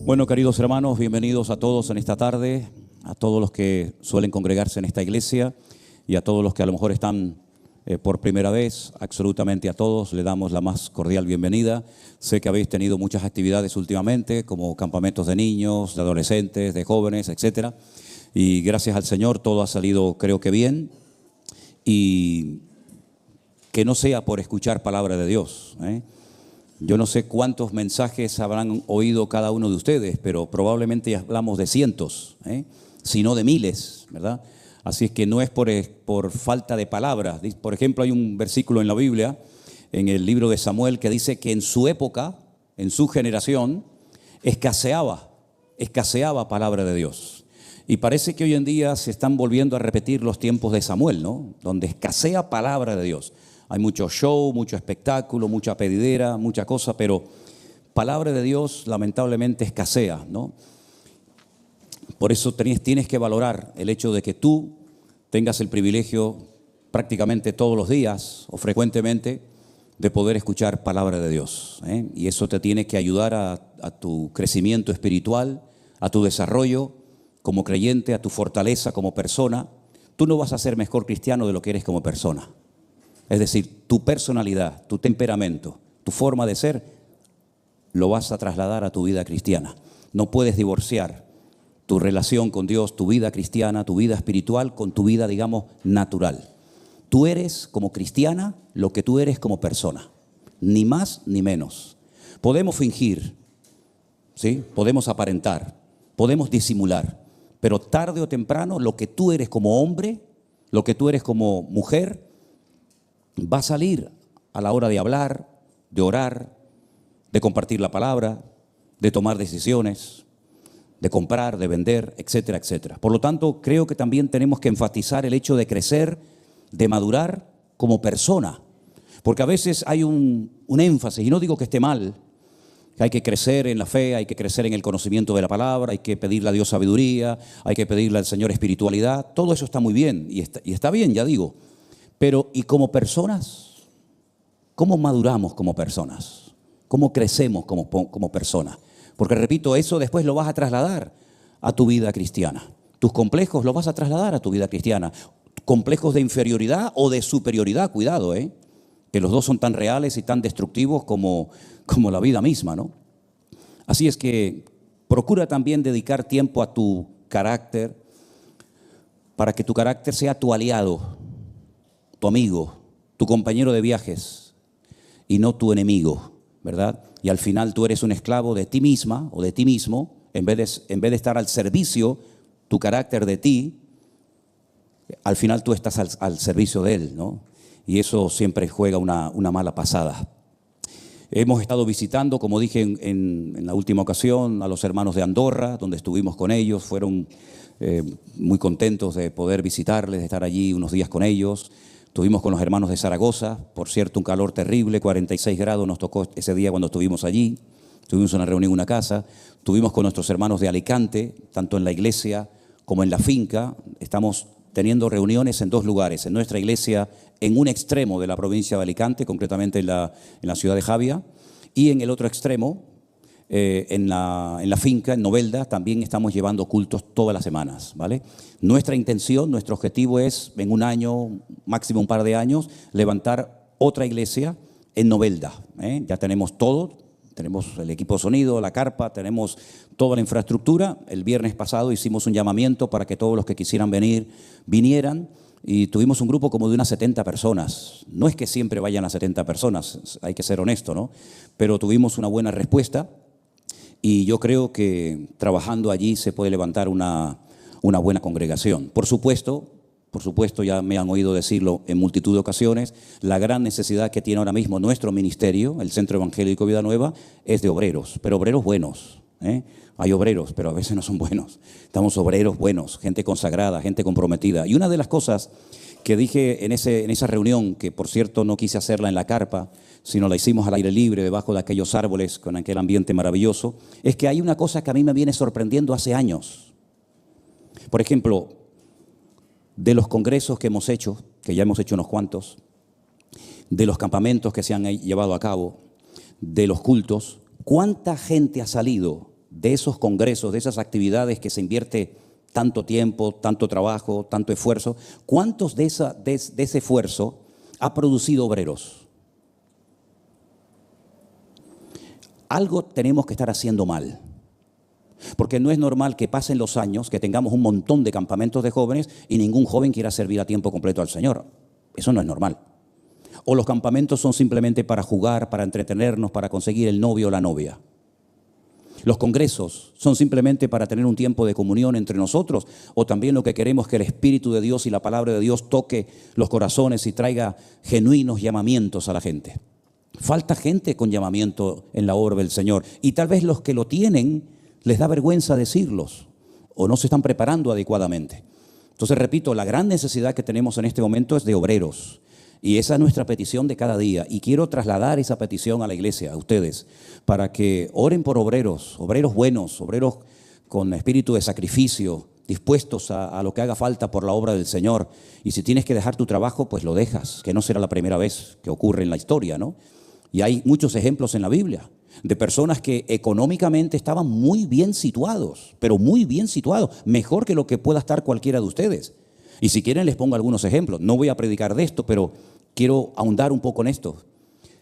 Bueno, queridos hermanos, bienvenidos a todos en esta tarde, a todos los que suelen congregarse en esta iglesia y a todos los que a lo mejor están por primera vez. Absolutamente a todos le damos la más cordial bienvenida. Sé que habéis tenido muchas actividades últimamente, como campamentos de niños, de adolescentes, de jóvenes, etcétera. Y gracias al Señor todo ha salido, creo que bien. Y que no sea por escuchar palabra de Dios, Yo no sé cuántos mensajes habrán oído cada uno de ustedes, pero probablemente hablamos de cientos, si no de miles, ¿verdad? Así es que no es por falta de palabras. Por ejemplo, hay un versículo en la Biblia, en el libro de Samuel, que dice que en su época, en su generación, escaseaba palabra de Dios. Y parece que hoy en día se están volviendo a repetir los tiempos de Samuel, ¿no? Donde escasea palabra de Dios. Hay mucho show, mucho espectáculo, mucha pedidera, mucha cosa, pero palabra de Dios lamentablemente escasea, ¿no? Por eso tienes que valorar el hecho de que tú tengas el privilegio prácticamente todos los días o frecuentemente de poder escuchar palabra de Dios, Y eso te tiene que ayudar a tu crecimiento espiritual, a tu desarrollo como creyente, a tu fortaleza como persona. Tú no vas a ser mejor cristiano de lo que eres como persona. Es decir, tu personalidad, tu temperamento, tu forma de ser, lo vas a trasladar a tu vida cristiana. No puedes divorciar tu relación con Dios, tu vida cristiana, tu vida espiritual, con tu vida, digamos, natural. Tú eres como cristiana lo que tú eres como persona, ni más ni menos. Podemos fingir, ¿sí? Podemos aparentar, podemos disimular, pero tarde o temprano lo que tú eres como hombre, lo que tú eres como mujer, va a salir a la hora de hablar, de orar, de compartir la palabra, de tomar decisiones, de comprar, de vender, etcétera, etcétera. Por lo tanto, creo que también tenemos que enfatizar el hecho de crecer, de madurar como persona. Porque a veces hay un énfasis, y no digo que esté mal, que hay que crecer en la fe, hay que crecer en el conocimiento de la palabra, hay que pedirle a Dios sabiduría, hay que pedirle al Señor espiritualidad. Todo eso está muy bien y está bien, ya digo. Pero, ¿y como personas? ¿Cómo maduramos como personas? ¿Cómo crecemos como personas? Porque, repito, eso después lo vas a trasladar a tu vida cristiana. Tus complejos los vas a trasladar a tu vida cristiana. Complejos de inferioridad o de superioridad, cuidado, que los dos son tan reales y tan destructivos como la vida misma, ¿no? Así es que procura también dedicar tiempo a tu carácter para que tu carácter sea tu aliado, tu amigo, tu compañero de viajes y no tu enemigo, ¿verdad? Y al final tú eres un esclavo de ti misma o de ti mismo, en vez de estar al servicio, tu carácter de ti, al final tú estás al servicio de él, ¿no? Y eso siempre juega una mala pasada. Hemos estado visitando, como dije en la última ocasión, a los hermanos de Andorra, donde estuvimos con ellos. Fueron muy contentos de poder visitarles, de estar allí unos días con ellos. Estuvimos con los hermanos de Zaragoza, por cierto, un calor terrible, 46 grados nos tocó ese día cuando estuvimos allí. Tuvimos una reunión en una casa. Estuvimos con nuestros hermanos de Alicante, tanto en la iglesia como en la finca. Estamos teniendo reuniones en dos lugares, en nuestra iglesia en un extremo de la provincia de Alicante, concretamente en la ciudad de Javia, y en el otro extremo, en la finca, en Novelda, también estamos llevando cultos todas las semanas, ¿vale? Nuestra intención, nuestro objetivo es, en un año, máximo un par de años, levantar otra iglesia en Novelda, Ya tenemos todo, tenemos el equipo de sonido, la carpa, tenemos toda la infraestructura. El viernes pasado hicimos un llamamiento para que todos los que quisieran venir, vinieran. Y tuvimos un grupo como de unas 70 personas. No es que siempre vayan las 70 personas, hay que ser honesto, ¿no? Pero tuvimos una buena respuesta y yo creo que trabajando allí se puede levantar una buena congregación. Por supuesto, ya me han oído decirlo en multitud de ocasiones, la gran necesidad que tiene ahora mismo nuestro ministerio, el Centro Evangélico Vida Nueva, es de obreros, pero obreros buenos, Hay obreros, pero a veces no son buenos. Estamos obreros buenos, gente consagrada, gente comprometida. Y una de las cosas que dije en esa reunión, que por cierto no quise hacerla en la carpa, sino la hicimos al aire libre, debajo de aquellos árboles, con aquel ambiente maravilloso, es que hay una cosa que a mí me viene sorprendiendo hace años. Por ejemplo, de los congresos que hemos hecho, que ya hemos hecho unos cuantos, de los campamentos que se han llevado a cabo, de los cultos, ¿cuánta gente ha salido de esos congresos, de esas actividades que se invierte tanto tiempo, tanto trabajo, tanto esfuerzo, ¿cuántos de ese esfuerzo ha producido obreros? Algo tenemos que estar haciendo mal. Porque no es normal que pasen los años, que tengamos un montón de campamentos de jóvenes y ningún joven quiera servir a tiempo completo al Señor. Eso no es normal. O los campamentos son simplemente para jugar, para entretenernos, para conseguir el novio o la novia. Los congresos son simplemente para tener un tiempo de comunión entre nosotros, o también lo que queremos es que el Espíritu de Dios y la palabra de Dios toque los corazones y traiga genuinos llamamientos a la gente. Falta gente con llamamiento en la obra del Señor, y tal vez los que lo tienen les da vergüenza decirlos o no se están preparando adecuadamente. Entonces, repito, la gran necesidad que tenemos en este momento es de obreros. Y esa es nuestra petición de cada día. Y quiero trasladar esa petición a la iglesia, a ustedes, para que oren por obreros, obreros buenos, obreros con espíritu de sacrificio, dispuestos a lo que haga falta por la obra del Señor. Y si tienes que dejar tu trabajo, pues lo dejas, que no será la primera vez que ocurre en la historia, ¿no? Y hay muchos ejemplos en la Biblia de personas que económicamente estaban muy bien situados, pero muy bien situados, mejor que lo que pueda estar cualquiera de ustedes. Y si quieren les pongo algunos ejemplos. No voy a predicar de esto, pero quiero ahondar un poco en esto.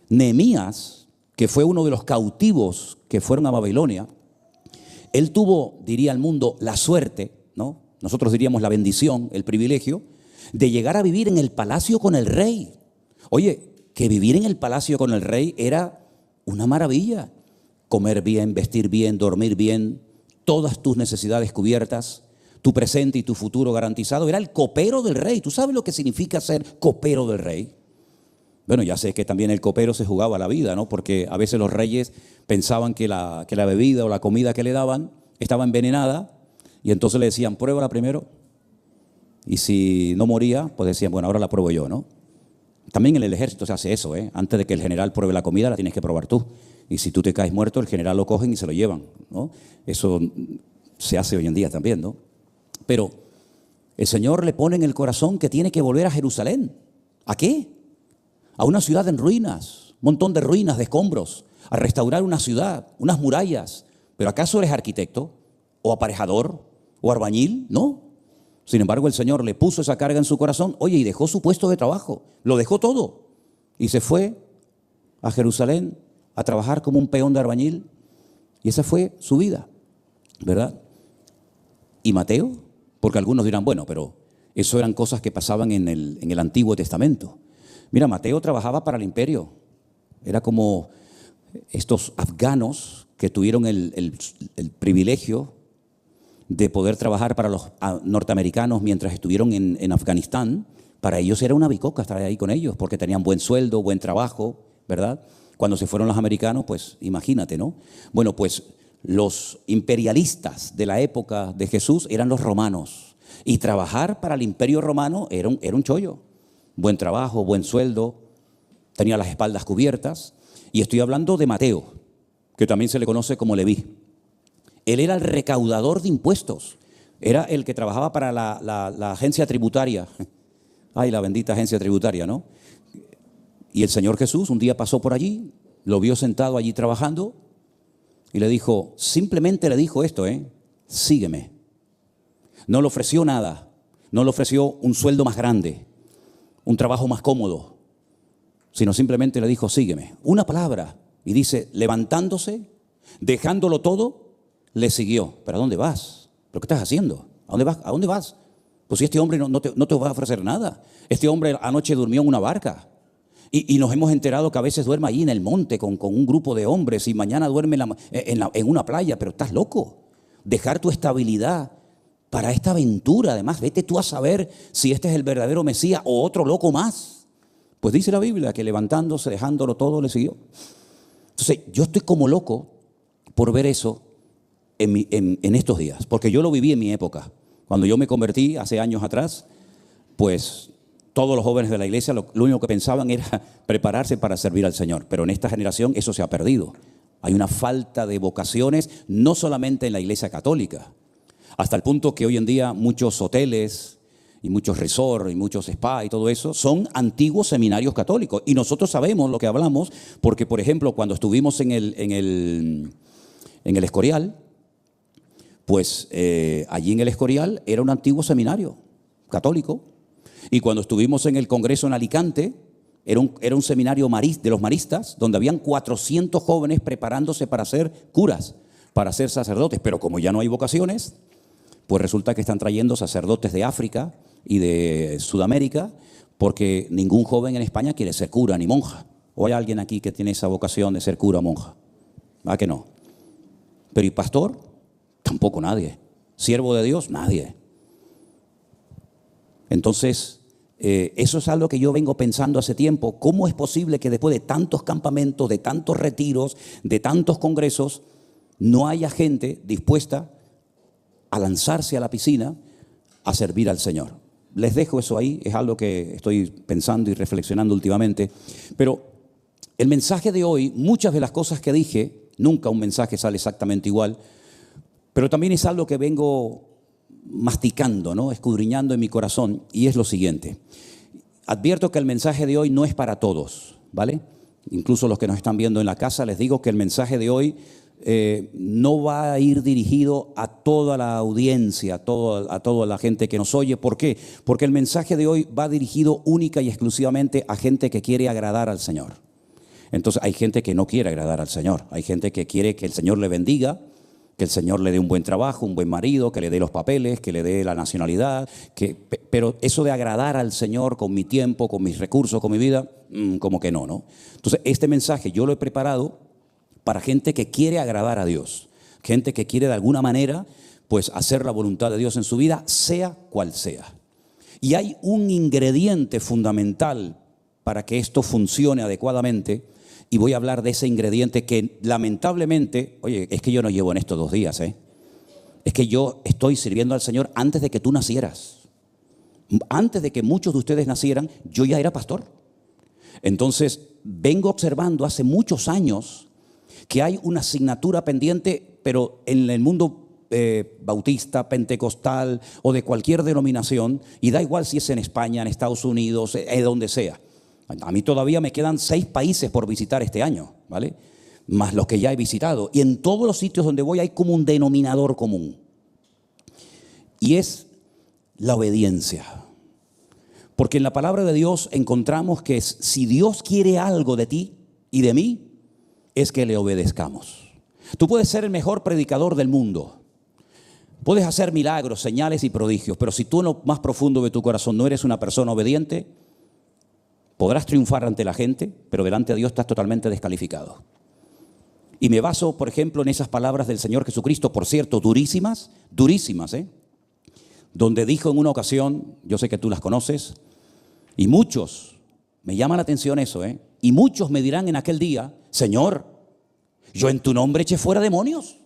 Nehemías, que fue uno de los cautivos que fueron a Babilonia, él tuvo, diría el mundo, la suerte, ¿no? Nosotros diríamos la bendición, el privilegio, de llegar a vivir en el palacio con el rey. Oye, que vivir en el palacio con el rey era una maravilla. Comer bien, vestir bien, dormir bien, todas tus necesidades cubiertas, tu presente y tu futuro garantizado. Era el copero del rey. ¿Tú sabes lo que significa ser copero del rey? Bueno, ya sé que también el copero se jugaba la vida, ¿no? Porque a veces los reyes pensaban que la bebida o la comida que le daban estaba envenenada y entonces le decían, pruébala primero. Y si no moría, pues decían, bueno, ahora la pruebo yo, ¿no? También en el ejército se hace eso, ¿eh? Antes de que el general pruebe la comida, la tienes que probar tú. Y si tú te caes muerto, el general lo cogen y se lo llevan, ¿no? Eso se hace hoy en día también, ¿no? Pero el Señor le pone en el corazón que tiene que volver a Jerusalén. ¿A qué? A una ciudad en ruinas, un montón de ruinas, de escombros, a restaurar una ciudad, unas murallas. ¿Pero acaso eres arquitecto o aparejador o albañil? No. Sin embargo, el Señor le puso esa carga en su corazón, oye, y dejó su puesto de trabajo, lo dejó todo y se fue a Jerusalén a trabajar como un peón de albañil, y esa fue su vida, ¿verdad? ¿Y Mateo? Porque algunos dirán, bueno, pero eso eran cosas que pasaban en el Antiguo Testamento. Mira, Mateo trabajaba para el imperio, era como estos afganos que tuvieron el privilegio de poder trabajar para los norteamericanos mientras estuvieron en Afganistán. Para ellos era una bicoca estar ahí con ellos, porque tenían buen sueldo, buen trabajo, ¿verdad? Cuando se fueron los americanos, pues imagínate, ¿no? Bueno, pues los imperialistas de la época de Jesús eran los romanos, y trabajar para el imperio romano era un chollo. Buen trabajo, buen sueldo, tenía las espaldas cubiertas. Y estoy hablando de Mateo, que también se le conoce como Leví. Él era el recaudador de impuestos, era el que trabajaba para la agencia tributaria. Ay, la bendita agencia tributaria, ¿no? Y el Señor Jesús un día pasó por allí, lo vio sentado allí trabajando y le dijo, simplemente le dijo esto, sígueme. No le ofreció nada, no le ofreció un sueldo más grande, un trabajo más cómodo, sino simplemente le dijo, sígueme. Una palabra, y dice, levantándose, dejándolo todo, le siguió. ¿Pero a dónde vas? ¿Pero qué estás haciendo? ¿A dónde vas? ¿A dónde vas? Pues si este hombre no te va a ofrecer nada. Este hombre anoche durmió en una barca. Y nos hemos enterado que a veces duerme allí en el monte con un grupo de hombres y mañana duerme en una playa. Pero estás loco. Dejar tu estabilidad para esta aventura. Además, vete tú a saber si este es el verdadero Mesías o otro loco más. Pues dice la Biblia que levantándose, dejándolo todo, le siguió. Entonces, yo estoy como loco por ver eso en estos días, porque yo lo viví en mi época. Cuando yo me convertí hace años atrás, pues todos los jóvenes de la iglesia lo único que pensaban era prepararse para servir al Señor. Pero en esta generación eso se ha perdido. Hay una falta de vocaciones, no solamente en la iglesia católica, hasta el punto que hoy en día muchos hoteles y muchos resorts y muchos spa y todo eso son antiguos seminarios católicos. Y nosotros sabemos lo que hablamos porque, por ejemplo, cuando estuvimos en el Escorial, Pues allí en el Escorial era un antiguo seminario católico. Y cuando estuvimos en el Congreso en Alicante, era un seminario de los maristas, donde habían 400 jóvenes preparándose para ser curas, para ser sacerdotes. Pero como ya no hay vocaciones, pues resulta que están trayendo sacerdotes de África y de Sudamérica, porque ningún joven en España quiere ser cura ni monja. ¿O hay alguien aquí que tiene esa vocación de ser cura o monja? ¿Ah, que no? Pero ¿y pastor? Tampoco nadie. ¿Siervo de Dios? Nadie. Entonces, eso es algo que yo vengo pensando hace tiempo. ¿Cómo es posible que después de tantos campamentos, de tantos retiros, de tantos congresos, no haya gente dispuesta a lanzarse a la piscina a servir al Señor? Les dejo eso ahí, es algo que estoy pensando y reflexionando últimamente. Pero el mensaje de hoy, muchas de las cosas que dije, nunca un mensaje sale exactamente igual, pero también es algo que vengo masticando, ¿no? Escudriñando en mi corazón, y es lo siguiente. Advierto que el mensaje de hoy no es para todos, ¿vale? Incluso los que nos están viendo en la casa, les digo que el mensaje de hoy no va a ir dirigido a toda la audiencia, a toda la gente que nos oye. ¿Por qué? Porque el mensaje de hoy va dirigido única y exclusivamente a gente que quiere agradar al Señor. Entonces hay gente que no quiere agradar al Señor, hay gente que quiere que el Señor le bendiga, que el Señor le dé un buen trabajo, un buen marido, que le dé los papeles, que le dé la nacionalidad, pero eso de agradar al Señor con mi tiempo, con mis recursos, con mi vida, como que no, ¿no? Entonces este mensaje yo lo he preparado para gente que quiere agradar a Dios, gente que quiere de alguna manera pues hacer la voluntad de Dios en su vida, sea cual sea. Y hay un ingrediente fundamental para que esto funcione adecuadamente, y voy a hablar de ese ingrediente que lamentablemente, oye, es que yo no llevo en esto 2 días, es que yo estoy sirviendo al Señor antes de que tú nacieras. Antes de que muchos de ustedes nacieran, yo ya era pastor. Entonces, vengo observando hace muchos años que hay una asignatura pendiente, pero en el mundo bautista, pentecostal o de cualquier denominación, y da igual si es en España, en Estados Unidos, donde sea. A mí todavía me quedan 6 países por visitar este año, ¿vale? Más los que ya he visitado. Y en todos los sitios donde voy hay como un denominador común. Y es la obediencia. Porque en la palabra de Dios encontramos que si Dios quiere algo de ti y de mí, es que le obedezcamos. Tú puedes ser el mejor predicador del mundo. Puedes hacer milagros, señales y prodigios, pero si tú en lo más profundo de tu corazón no eres una persona obediente, podrás triunfar ante la gente, pero delante de Dios estás totalmente descalificado. Y me baso, por ejemplo, en esas palabras del Señor Jesucristo, por cierto, durísimas, donde dijo en una ocasión, yo sé que tú las conoces, y muchos, me llama la atención eso, y muchos me dirán en aquel día, Señor, yo en tu nombre eché fuera demonios.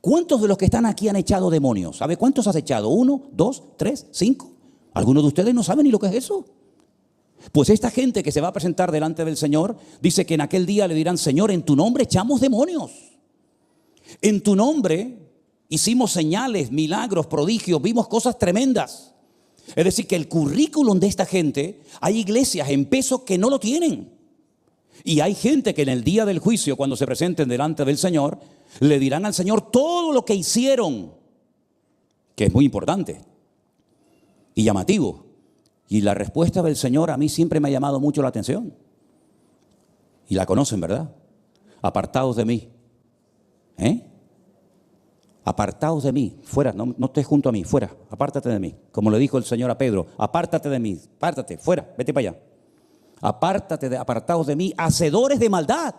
¿Cuántos de los que están aquí han echado demonios? ¿Sabe cuántos has echado? 1, 2, 3, 5. Algunos de ustedes no saben ni lo que es eso. Pues esta gente que se va a presentar delante del Señor, dice que en aquel día le dirán, Señor, en tu nombre echamos demonios. En tu nombre hicimos señales, milagros, prodigios, vimos cosas tremendas. Es decir, que el currículum de esta gente, hay iglesias en peso que no lo tienen. Y hay gente que en el día del juicio, cuando se presenten delante del Señor, le dirán al Señor todo lo que hicieron, que es muy importante y llamativo. Y la respuesta del Señor a mí siempre me ha llamado mucho la atención. Y la conocen, ¿verdad? Apartaos de mí. Apartaos de mí, fuera, no estés junto a mí, fuera, apártate de mí. Como le dijo el Señor a Pedro, apártate de mí, apártate, fuera, vete para allá. Apartaos de mí, hacedores de maldad.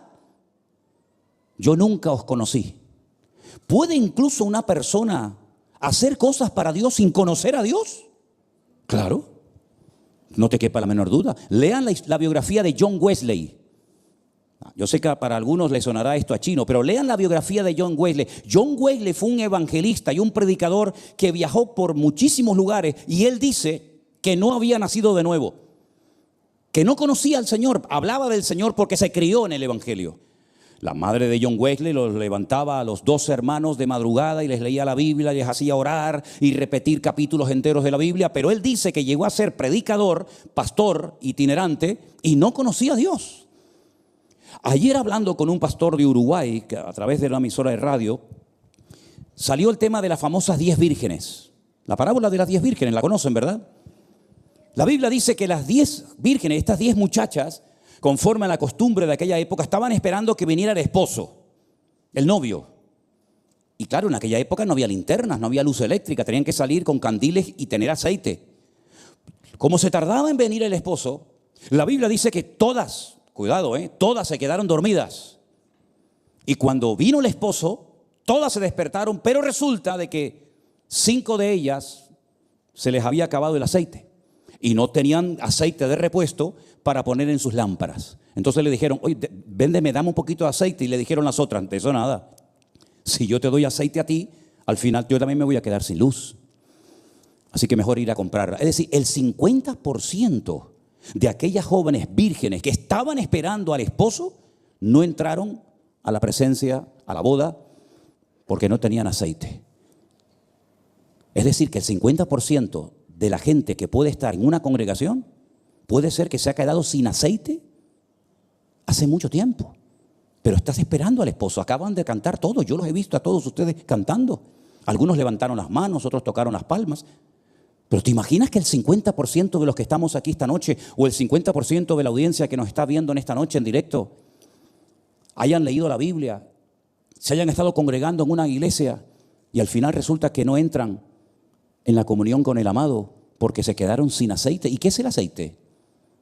Yo nunca os conocí. ¿Puede incluso una persona hacer cosas para Dios sin conocer a Dios? Claro. No te quepa la menor duda. Lean la biografía de John Wesley. Yo sé que para algunos les sonará esto a chino, pero lean la biografía de John Wesley. John Wesley fue un evangelista y un predicador que viajó por muchísimos lugares, y él dice que no había nacido de nuevo, que no conocía al Señor, hablaba del Señor porque se crió en el evangelio. La madre de John Wesley los levantaba a los 2 hermanos de madrugada y les leía la Biblia, les hacía orar y repetir capítulos enteros de la Biblia, pero él dice que llegó a ser predicador, pastor, itinerante, y no conocía a Dios. Ayer, hablando con un pastor de Uruguay, que a través de una emisora de radio, salió el tema de las famosas 10 vírgenes. La parábola de las 10 vírgenes, la conocen, ¿verdad? La Biblia dice que las 10 vírgenes, estas 10 muchachas, conforme a la costumbre de aquella época, estaban esperando que viniera el esposo, el novio. Y claro, en aquella época no había linternas, no había luz eléctrica, tenían que salir con candiles y tener aceite. Como se tardaba en venir el esposo, la Biblia dice que todas, cuidado, todas se quedaron dormidas. Y cuando vino el esposo, todas se despertaron, pero resulta de que 5 de ellas se les había acabado el aceite y no tenían aceite de repuesto para poner en sus lámparas. Entonces le dijeron, oye, véndeme, dame un poquito de aceite. Y le dijeron las otras, de eso nada. Si yo te doy aceite a ti, al final yo también me voy a quedar sin luz. Así que mejor ir a comprarla. Es decir, el 50% de aquellas jóvenes vírgenes que estaban esperando al esposo no entraron a la presencia, a la boda, porque no tenían aceite. Es decir, que el 50% de la gente que puede estar en una congregación puede ser que se ha quedado sin aceite hace mucho tiempo. Pero estás esperando al esposo. Acaban de cantar todos. Yo los he visto a todos ustedes cantando. Algunos levantaron las manos, otros tocaron las palmas. Pero ¿te imaginas que el 50% de los que estamos aquí esta noche o el 50% de la audiencia que nos está viendo en esta noche en directo hayan leído la Biblia, se hayan estado congregando en una iglesia y al final resulta que no entran en la comunión con el amado porque se quedaron sin aceite? ¿Y qué es el aceite?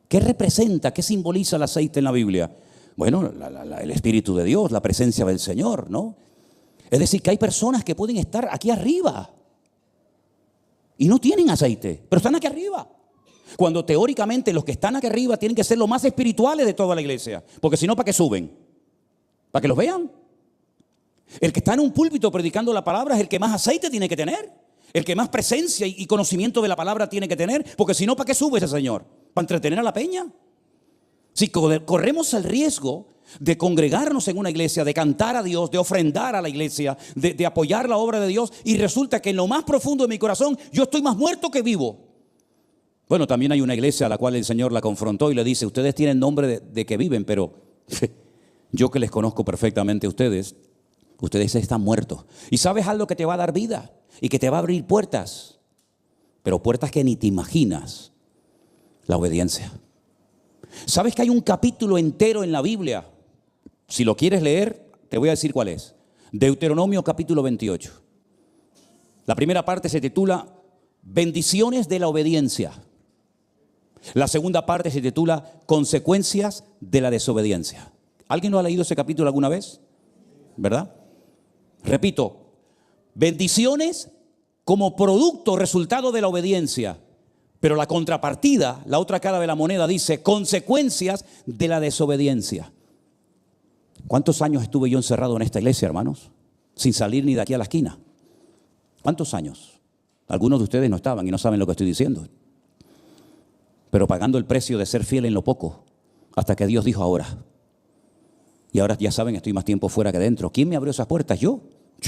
¿Qué representa, qué simboliza el aceite en la Biblia? Bueno, el Espíritu de Dios, la presencia del Señor, ¿no? Es decir, que hay personas que pueden estar aquí arriba y no tienen aceite, pero están aquí arriba. Cuando teóricamente los que están aquí arriba tienen que ser los más espirituales de toda la iglesia, porque si no, ¿para qué suben? ¿Para que los vean? El que está en un púlpito predicando la palabra es el que más aceite tiene que tener, el que más presencia y conocimiento de la palabra tiene que tener, porque si no, ¿para qué sube ese señor? ¿Para entretener a la peña? Si corremos el riesgo de congregarnos en una iglesia, de cantar a Dios, de ofrendar a la iglesia, de apoyar la obra de Dios, y resulta que en lo más profundo de mi corazón yo estoy más muerto que vivo. Bueno, también hay una iglesia a la cual el Señor la confrontó y le dice, ustedes tienen nombre de que viven, pero yo que les conozco perfectamente a ustedes están muertos. ¿Y sabes algo que te va a dar vida y que te va a abrir puertas? Pero puertas que ni te imaginas. La obediencia. ¿Sabes que hay un capítulo entero en la Biblia? Si lo quieres leer, te voy a decir cuál es. Deuteronomio capítulo 28. La primera parte se titula Bendiciones de la obediencia. La segunda parte se titula Consecuencias de la desobediencia. ¿Alguien lo ha leído ese capítulo alguna vez? ¿Verdad? Repito, bendiciones como producto, resultado de la obediencia. Pero la contrapartida, la otra cara de la moneda dice consecuencias de la desobediencia. ¿Cuántos años estuve yo encerrado en esta iglesia, hermanos? Sin salir ni de aquí a la esquina. ¿Cuántos años? Algunos de ustedes no estaban y no saben lo que estoy diciendo. Pero pagando el precio de ser fiel en lo poco, hasta que Dios dijo ahora. Y ahora ya saben, estoy más tiempo fuera que dentro. ¿Quién me abrió esas puertas? Yo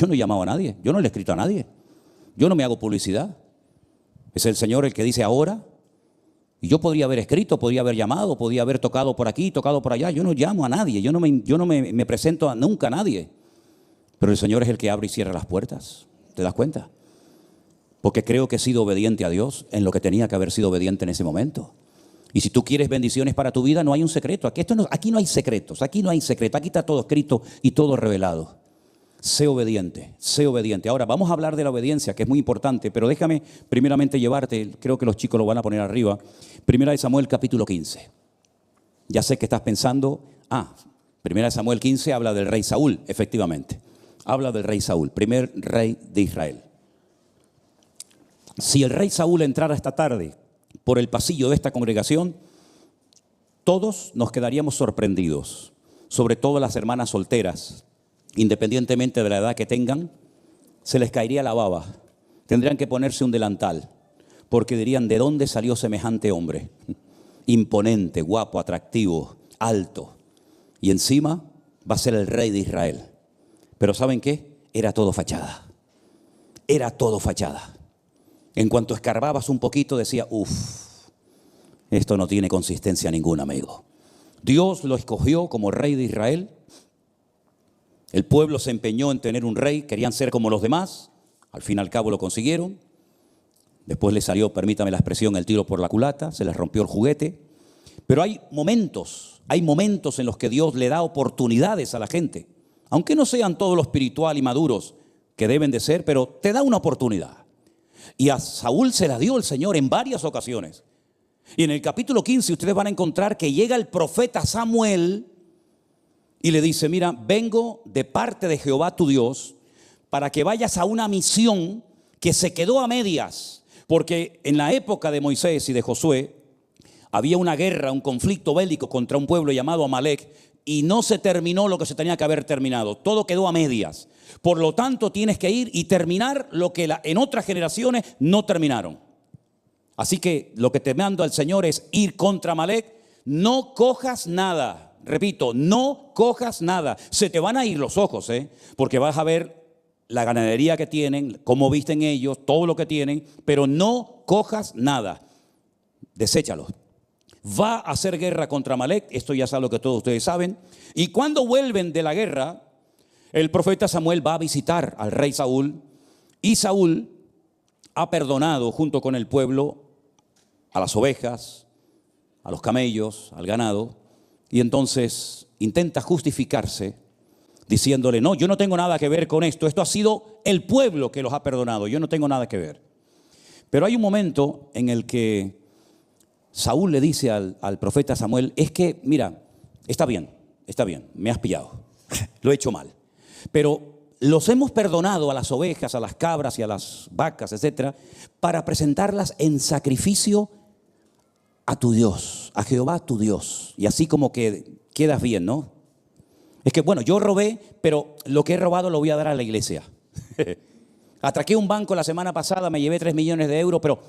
no he llamado a nadie, yo no le he escrito a nadie. Yo no me hago publicidad. Es el Señor el que dice ahora. Y yo podría haber escrito, podría haber llamado, podría haber tocado por aquí, tocado por allá. Yo no llamo a nadie, yo no me presento nunca a nadie. Pero el Señor es el que abre y cierra las puertas. ¿Te das cuenta? Porque creo que he sido obediente a Dios en lo que tenía que haber sido obediente en ese momento. Y si tú quieres bendiciones para tu vida, no hay un secreto. Aquí no hay secretos, aquí no hay secreto. Aquí está todo escrito y todo revelado. Sé obediente, sé obediente. Ahora vamos a hablar de la obediencia, que es muy importante, pero déjame primeramente llevarte, creo que los chicos lo van a poner arriba, Primera de Samuel capítulo 15. Ya sé que estás pensando, Primera de Samuel 15 habla del rey Saúl, efectivamente. Habla del rey Saúl, primer rey de Israel. Si el rey Saúl entrara esta tarde por el pasillo de esta congregación, todos nos quedaríamos sorprendidos, sobre todo las hermanas solteras. Independientemente de la edad que tengan, se les caería la baba. Tendrían que ponerse un delantal, porque dirían, ¿de dónde salió semejante hombre? Imponente, guapo, atractivo, alto. Y encima va a ser el rey de Israel. Pero ¿saben qué? Era todo fachada. Era todo fachada. En cuanto escarbabas un poquito, decía, esto no tiene consistencia ninguna, amigo. Dios lo escogió como rey de Israel. El pueblo se empeñó en tener un rey, querían ser como los demás, al fin y al cabo lo consiguieron. Después les salió, permítame la expresión, el tiro por la culata, se les rompió el juguete. Pero hay momentos en los que Dios le da oportunidades a la gente, aunque no sean todos los espiritual y maduros que deben de ser, pero te da una oportunidad. Y a Saúl se la dio el Señor en varias ocasiones. Y en el capítulo 15 ustedes van a encontrar que llega el profeta Samuel y le dice: mira, vengo de parte de Jehová tu Dios para que vayas a una misión que se quedó a medias, porque en la época de Moisés y de Josué había una guerra, un conflicto bélico contra un pueblo llamado Amalek, y no se terminó lo que se tenía que haber terminado. Todo quedó a medias. Por lo tanto, tienes que ir y terminar lo que en otras generaciones no terminaron. Así que lo que te mando al Señor es ir contra Amalek. No cojas nada. Repito, no cojas nada. Se te van a ir los ojos, porque vas a ver la ganadería que tienen, cómo visten ellos, todo lo que tienen, pero no cojas nada. Deséchalo. Va a hacer guerra contra Amalek, esto ya es algo que todos ustedes saben. Y cuando vuelven de la guerra, el profeta Samuel va a visitar al rey Saúl, y Saúl ha perdonado junto con el pueblo a las ovejas, a los camellos, al ganado, y entonces intenta justificarse diciéndole: no, yo no tengo nada que ver con esto ha sido el pueblo que los ha perdonado, yo no tengo nada que ver. Pero hay un momento en el que Saúl le dice al profeta Samuel: es que, mira, está bien, me has pillado, lo he hecho mal, pero los hemos perdonado a las ovejas, a las cabras y a las vacas, etcétera, para presentarlas en sacrificio a tu Dios, a Jehová tu Dios, y así como que quedas bien, ¿no? Es que, bueno, yo robé, pero lo que he robado lo voy a dar a la iglesia. Atraqué un banco la semana pasada, me llevé 3 millones de euros, pero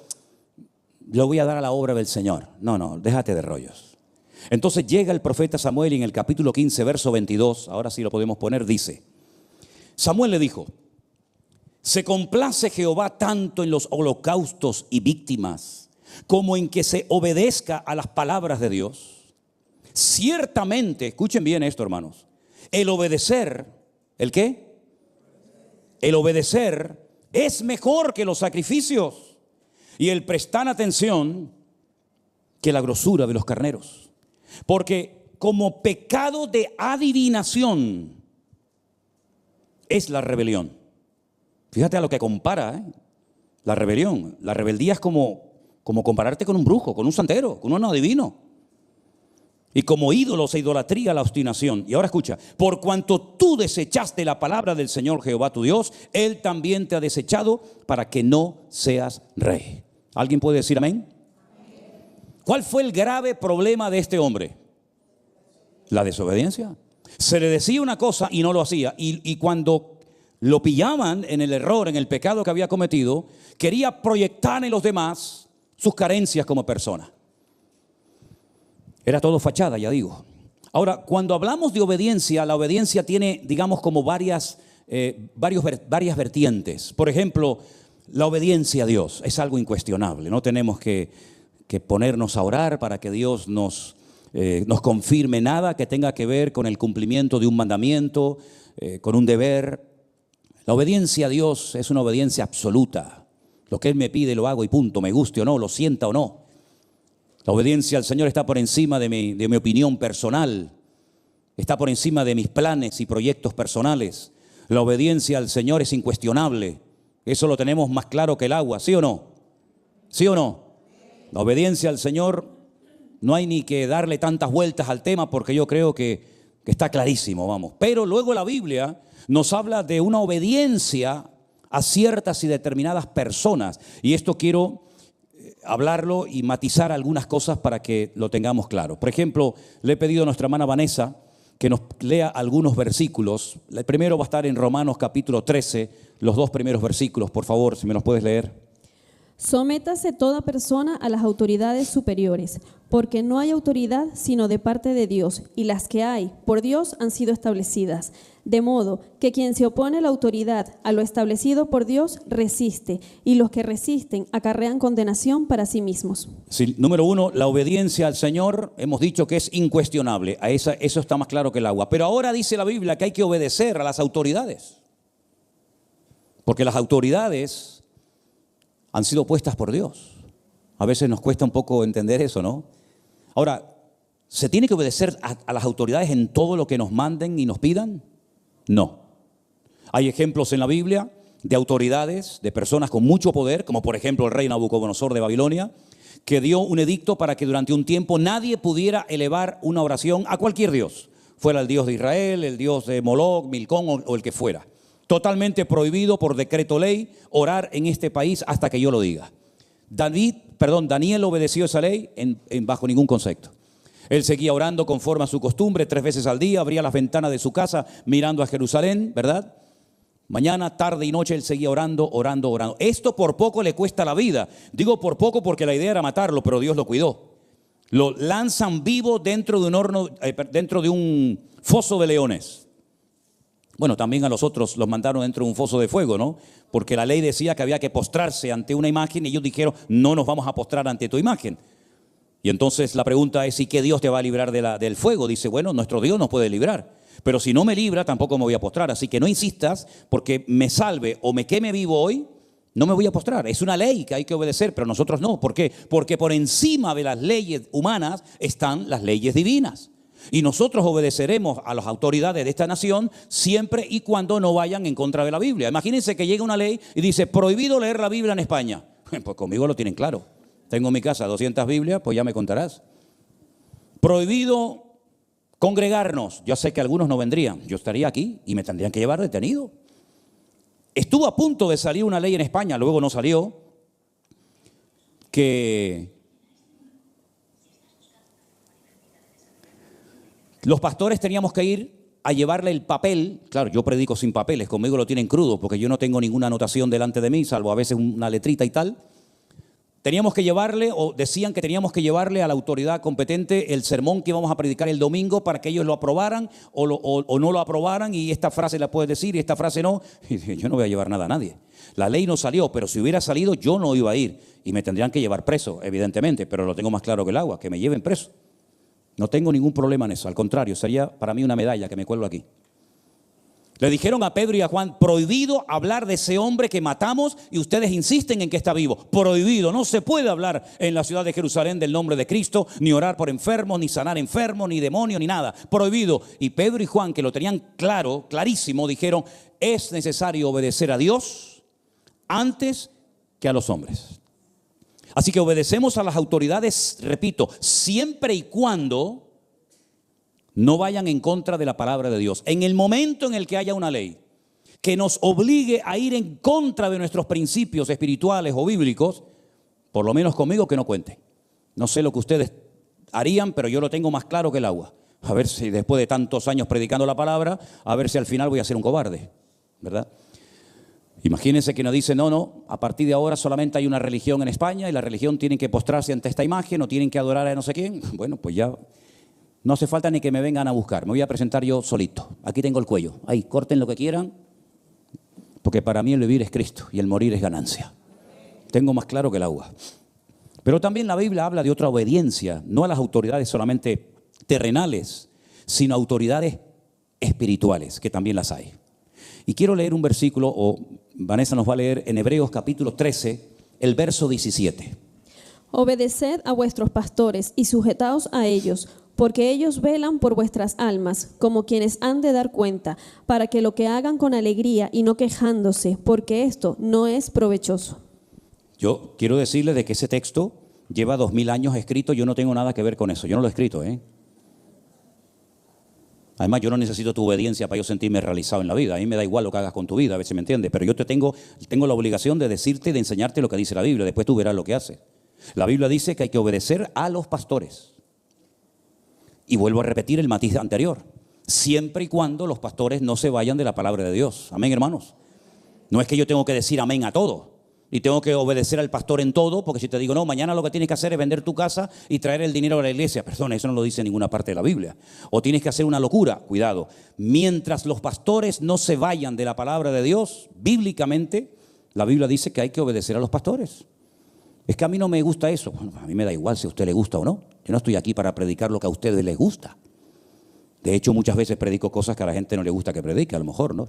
lo voy a dar a la obra del Señor. No, déjate de rollos. Entonces llega el profeta Samuel y en el capítulo 15, verso 22, ahora sí lo podemos poner, dice: Samuel le dijo: ¿se complace Jehová tanto en los holocaustos y víctimas como en que se obedezca a las palabras de Dios? Ciertamente, escuchen bien esto, hermanos, el obedecer, ¿el qué? El obedecer es mejor que los sacrificios, y el prestar atención que la grosura de los carneros. Porque como pecado de adivinación es la rebelión. Fíjate a lo que compara, la rebelión. La rebeldía es como compararte con un brujo, con un santero, con un adivino. Y como ídolos e idolatría, la obstinación. Y ahora escucha: por cuanto tú desechaste la palabra del Señor Jehová tu Dios, Él también te ha desechado para que no seas rey. ¿Alguien puede decir amén? ¿Cuál fue el grave problema de este hombre? La desobediencia. Se le decía una cosa y no lo hacía. Y cuando lo pillaban en el error, en el pecado que había cometido, quería proyectar en los demás sus carencias como persona. Era todo fachada, ya digo. Ahora, cuando hablamos de obediencia, la obediencia tiene, digamos, como varias vertientes. Por ejemplo, la obediencia a Dios es algo incuestionable. No tenemos que ponernos a orar para que Dios nos confirme nada que tenga que ver con el cumplimiento de un mandamiento, con un deber. La obediencia a Dios es una obediencia absoluta. Lo que Él me pide lo hago y punto, me guste o no, lo sienta o no. La obediencia al Señor está por encima de mi opinión personal, está por encima de mis planes y proyectos personales. La obediencia al Señor es incuestionable. Eso lo tenemos más claro que el agua, ¿sí o no? ¿Sí o no? La obediencia al Señor, no hay ni que darle tantas vueltas al tema, porque yo creo que está clarísimo, vamos. Pero luego la Biblia nos habla de una obediencia a ciertas y determinadas personas. Y esto quiero hablarlo y matizar algunas cosas para que lo tengamos claro. Por ejemplo, le he pedido a nuestra hermana Vanessa que nos lea algunos versículos. El primero va a estar en Romanos capítulo 13, los 2 primeros versículos, por favor, si me los puedes leer. Sométase toda persona a las autoridades superiores, porque no hay autoridad sino de parte de Dios, y las que hay por Dios han sido establecidas. De modo que quien se opone a la autoridad, a lo establecido por Dios, resiste, y los que resisten acarrean condenación para sí mismos. Sí, número uno, la obediencia al Señor, hemos dicho que es incuestionable. Eso está más claro que el agua. Pero ahora dice la Biblia que hay que obedecer a las autoridades. Porque las autoridades han sido puestas por Dios. A veces nos cuesta un poco entender eso, ¿no? Ahora, ¿se tiene que obedecer a las autoridades en todo lo que nos manden y nos pidan? No. Hay ejemplos en la Biblia de autoridades, de personas con mucho poder, como por ejemplo el rey Nabucodonosor de Babilonia, que dio un edicto para que durante un tiempo nadie pudiera elevar una oración a cualquier dios, fuera el dios de Israel, el dios de Moloch, Milcón o el que fuera. Totalmente prohibido por decreto ley orar en este país hasta que yo lo diga. Daniel obedeció esa ley bajo ningún concepto. Él seguía orando conforme a su costumbre 3 veces al día, abría las ventanas de su casa mirando a Jerusalén, ¿verdad? Mañana, tarde y noche él seguía orando. Esto por poco le cuesta la vida. Digo por poco porque la idea era matarlo, pero Dios lo cuidó. Lo lanzan vivo dentro de un horno, dentro de un foso de leones. Bueno, también a los otros los mandaron dentro de un foso de fuego, ¿no? Porque la ley decía que había que postrarse ante una imagen y ellos dijeron, no nos vamos a postrar ante tu imagen. Y entonces la pregunta es, ¿y qué Dios te va a librar del fuego? Dice, bueno, nuestro Dios nos puede librar, pero si no me libra tampoco me voy a postrar. Así que no insistas porque me salve o me queme vivo hoy, no me voy a postrar. Es una ley que hay que obedecer, pero nosotros no. ¿Por qué? Porque por encima de las leyes humanas están las leyes divinas. Y nosotros obedeceremos a las autoridades de esta nación siempre y cuando no vayan en contra de la Biblia. Imagínense que llega una ley y dice, prohibido leer la Biblia en España. Pues conmigo lo tienen claro. Tengo en mi casa 200 Biblias, pues ya me contarás. Prohibido congregarnos. Yo sé que algunos no vendrían. Yo estaría aquí y me tendrían que llevar detenido. Estuvo a punto de salir una ley en España, luego no salió, que los pastores teníamos que ir a llevarle el papel. Claro, yo predico sin papeles, conmigo lo tienen crudo porque yo no tengo ninguna anotación delante de mí, salvo a veces una letrita y tal. Teníamos que llevarle, o decían que teníamos que llevarle a la autoridad competente el sermón que íbamos a predicar el domingo para que ellos lo aprobaran o no lo aprobaran, y esta frase la puedes decir y esta frase no. Y dije, yo no voy a llevar nada a nadie. La ley no salió, pero si hubiera salido yo no iba a ir y me tendrían que llevar preso, evidentemente, pero lo tengo más claro que el agua, que me lleven preso. No tengo ningún problema en eso, al contrario, sería para mí una medalla que me cuelgo aquí. Le dijeron a Pedro y a Juan, prohibido hablar de ese hombre que matamos y ustedes insisten en que está vivo. Prohibido, no se puede hablar en la ciudad de Jerusalén del nombre de Cristo, ni orar por enfermos, ni sanar enfermos, ni demonios, ni nada. Prohibido. Y Pedro y Juan, que lo tenían claro, clarísimo, dijeron, es necesario obedecer a Dios antes que a los hombres. Así que obedecemos a las autoridades, repito, siempre y cuando no vayan en contra de la palabra de Dios. En el momento en el que haya una ley que nos obligue a ir en contra de nuestros principios espirituales o bíblicos, por lo menos conmigo que no cuente. No sé lo que ustedes harían, pero yo lo tengo más claro que el agua. A ver si después de tantos años predicando la palabra, a ver si al final voy a ser un cobarde, ¿verdad? Imagínense que nos dice, no, a partir de ahora solamente hay una religión en España y la religión tiene que postrarse ante esta imagen o tienen que adorar a no sé quién. Bueno, pues ya no hace falta ni que me vengan a buscar, me voy a presentar yo solito. Aquí tengo el cuello, ahí, corten lo que quieran, porque para mí el vivir es Cristo y el morir es ganancia. Tengo más claro que el agua. Pero también la Biblia habla de otra obediencia, no a las autoridades solamente terrenales, sino a autoridades espirituales, que también las hay. Y quiero leer un versículo, o Vanessa nos va a leer en Hebreos capítulo 13, el verso 17. Obedeced a vuestros pastores y sujetaos a ellos, porque ellos velan por vuestras almas, como quienes han de dar cuenta, para que lo que hagan con alegría y no quejándose, porque esto no es provechoso. Yo quiero decirles de que ese texto lleva 2000 años escrito, yo no tengo nada que ver con eso, yo no lo he escrito, Además, yo no necesito tu obediencia para yo sentirme realizado en la vida. A mí me da igual lo que hagas con tu vida, a ver si me entiendes. Pero yo tengo la obligación de decirte y de enseñarte lo que dice la Biblia. Después tú verás lo que hace. La Biblia dice que hay que obedecer a los pastores. Y vuelvo a repetir el matiz anterior. Siempre y cuando los pastores no se vayan de la palabra de Dios. Amén, hermanos. No es que yo tengo que decir amén a todo. y tengo que obedecer al pastor en todo, porque si te digo, no, mañana lo que tienes que hacer es vender tu casa y traer el dinero a la iglesia, perdón, eso no lo dice en ninguna parte de la Biblia. O tienes que hacer una locura, cuidado. Mientras los pastores no se vayan de la palabra de Dios, bíblicamente, la Biblia dice que hay que obedecer a los pastores. Es que a mí no me gusta eso. Bueno, a mí me da igual si a usted le gusta o no. Yo no estoy aquí para predicar lo que a ustedes les gusta. De hecho, muchas veces predico cosas que a la gente no le gusta que predique, a lo mejor, ¿no?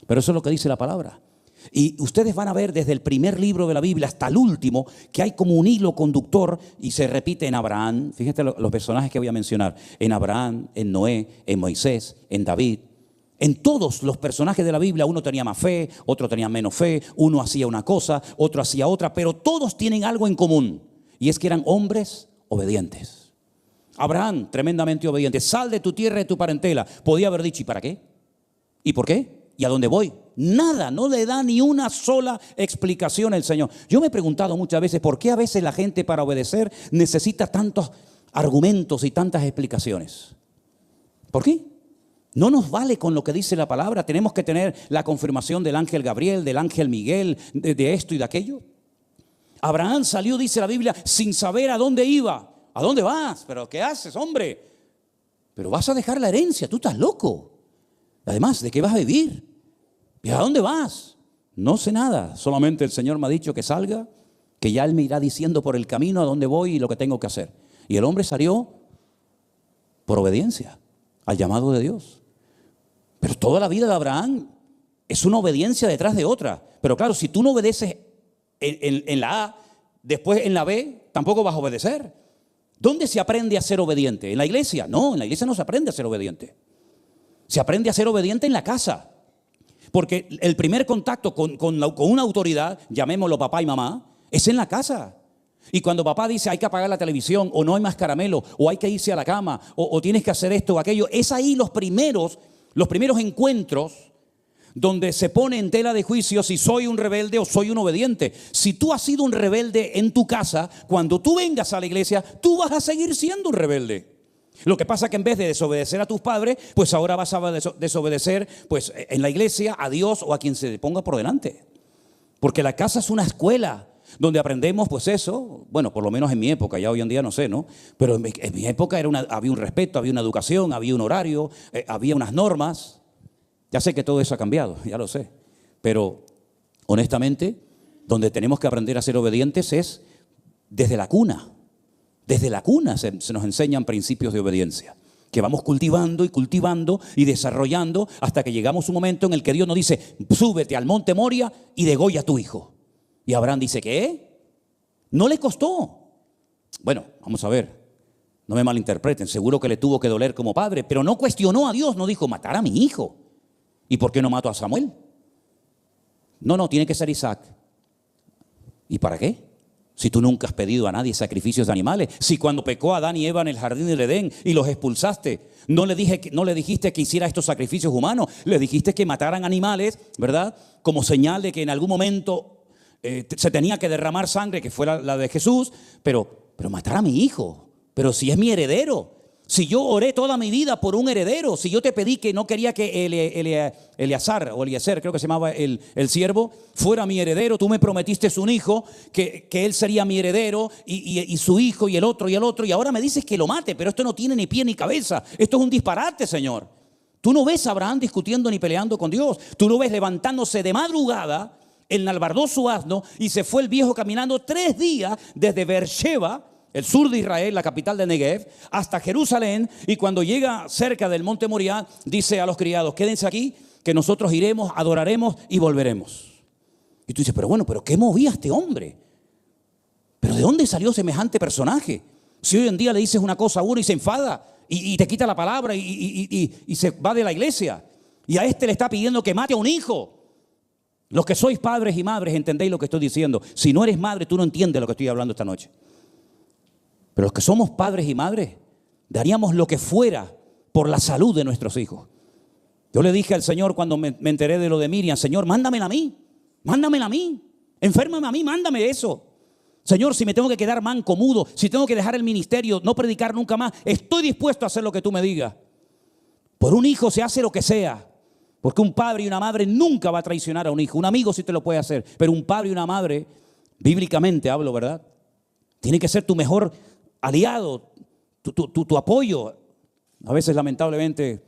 Pero eso es lo que dice la palabra. Y ustedes van a ver desde el primer libro de la Biblia hasta el último que hay como un hilo conductor y se repite en Abraham. Fíjate los personajes que voy a mencionar. En Abraham, en Noé, en Moisés, en David. En todos los personajes de la Biblia uno tenía más fe, otro tenía menos fe, uno hacía una cosa, otro hacía otra, pero todos tienen algo en común. Y es que eran hombres obedientes. Abraham, tremendamente obediente. Sal de tu tierra y de tu parentela. Podía haber dicho, ¿y para qué? ¿Y por qué? ¿Y a dónde voy? Nada, no le da ni una sola explicación el Señor. Yo me he preguntado muchas veces por qué a veces la gente para obedecer necesita tantos argumentos y tantas explicaciones. ¿Por qué? No nos vale con lo que dice la palabra. Tenemos que tener la confirmación del ángel Gabriel, del ángel Miguel, de esto y de aquello. Abraham salió, dice la Biblia, sin saber a dónde iba. ¿A dónde vas? ¿Pero qué haces, hombre? Pero vas a dejar la herencia, tú estás loco. Además, ¿de qué vas a vivir? ¿Y a dónde vas? No sé nada, solamente el Señor me ha dicho que salga, que ya Él me irá diciendo por el camino a dónde voy y lo que tengo que hacer. Y el hombre salió por obediencia al llamado de Dios. Pero toda la vida de Abraham es una obediencia detrás de otra. Pero claro, si tú no obedeces en la A, después en la B, tampoco vas a obedecer. ¿Dónde se aprende a ser obediente? ¿En la iglesia? No, en la iglesia no se aprende a ser obediente. Se aprende a ser obediente en la casa. Porque el primer contacto con una autoridad, llamémoslo papá y mamá, es en la casa. Y cuando papá dice hay que apagar la televisión, o no hay más caramelo, o hay que irse a la cama, o tienes que hacer esto o aquello, es ahí los primeros encuentros donde se pone en tela de juicio si soy un rebelde o soy un obediente. Si tú has sido un rebelde en tu casa, cuando tú vengas a la iglesia, tú vas a seguir siendo un rebelde. Lo que pasa es que en vez de desobedecer a tus padres, pues ahora vas a desobedecer pues, en la iglesia a Dios o a quien se ponga por delante. Porque la casa es una escuela donde aprendemos pues eso, bueno, por lo menos en mi época, ya hoy en día no sé, ¿no? Pero en mi época había un respeto, había una educación, había un horario, había unas normas. Ya sé que todo eso ha cambiado, ya lo sé. Pero honestamente, donde tenemos que aprender a ser obedientes es desde la cuna. Desde la cuna se nos enseñan principios de obediencia, que vamos cultivando y desarrollando hasta que llegamos a un momento en el que Dios nos dice, súbete al monte Moria y degolla a tu hijo. Y Abraham dice, ¿qué? No le costó. Bueno, vamos a ver, no me malinterpreten, seguro que le tuvo que doler como padre, pero no cuestionó a Dios, no dijo, matar a mi hijo. ¿Y por qué no mato a Samuel? No, tiene que ser Isaac. ¿Y para qué? Si tú nunca has pedido a nadie sacrificios de animales, si cuando pecó Adán y Eva en el jardín del Edén y los expulsaste, no le dijiste que hiciera estos sacrificios humanos, le dijiste que mataran animales, ¿verdad? Como señal de que en algún momento se tenía que derramar sangre, que fue la de Jesús, pero matar a mi hijo, pero si es mi heredero. Si yo oré toda mi vida por un heredero, si yo te pedí que no quería que Eliezer, creo que se llamaba el siervo, fuera mi heredero, tú me prometiste un hijo, que él sería mi heredero y su hijo y el otro, y ahora me dices que lo mate, pero esto no tiene ni pie ni cabeza, esto es un disparate, Señor. Tú no ves a Abraham discutiendo ni peleando con Dios, tú lo ves levantándose de madrugada, enalbardó su asno y se fue el viejo caminando 3 días desde Beersheba, el sur de Israel, la capital de Negev, hasta Jerusalén, y cuando llega cerca del monte Moriah, dice a los criados, quédense aquí, que nosotros iremos, adoraremos y volveremos. Y tú dices, pero ¿qué movía a este hombre? ¿Pero de dónde salió semejante personaje? Si hoy en día le dices una cosa a uno y se enfada, y te quita la palabra y se va de la iglesia, y a este le está pidiendo que mate a un hijo. Los que sois padres y madres entendéis lo que estoy diciendo. Si no eres madre, tú no entiendes lo que estoy hablando esta noche. Pero los que somos padres y madres, daríamos lo que fuera por la salud de nuestros hijos. Yo le dije al Señor cuando me enteré de lo de Miriam, Señor, mándamela a mí, enférmame a mí, mándame eso. Señor, si me tengo que quedar manco, mudo, si tengo que dejar el ministerio, no predicar nunca más, estoy dispuesto a hacer lo que tú me digas. Por un hijo se hace lo que sea. Porque un padre y una madre nunca va a traicionar a un hijo. Un amigo sí te lo puede hacer, pero un padre y una madre, bíblicamente hablo, ¿verdad? Tiene que ser tu mejor aliado, tu apoyo. A veces, lamentablemente,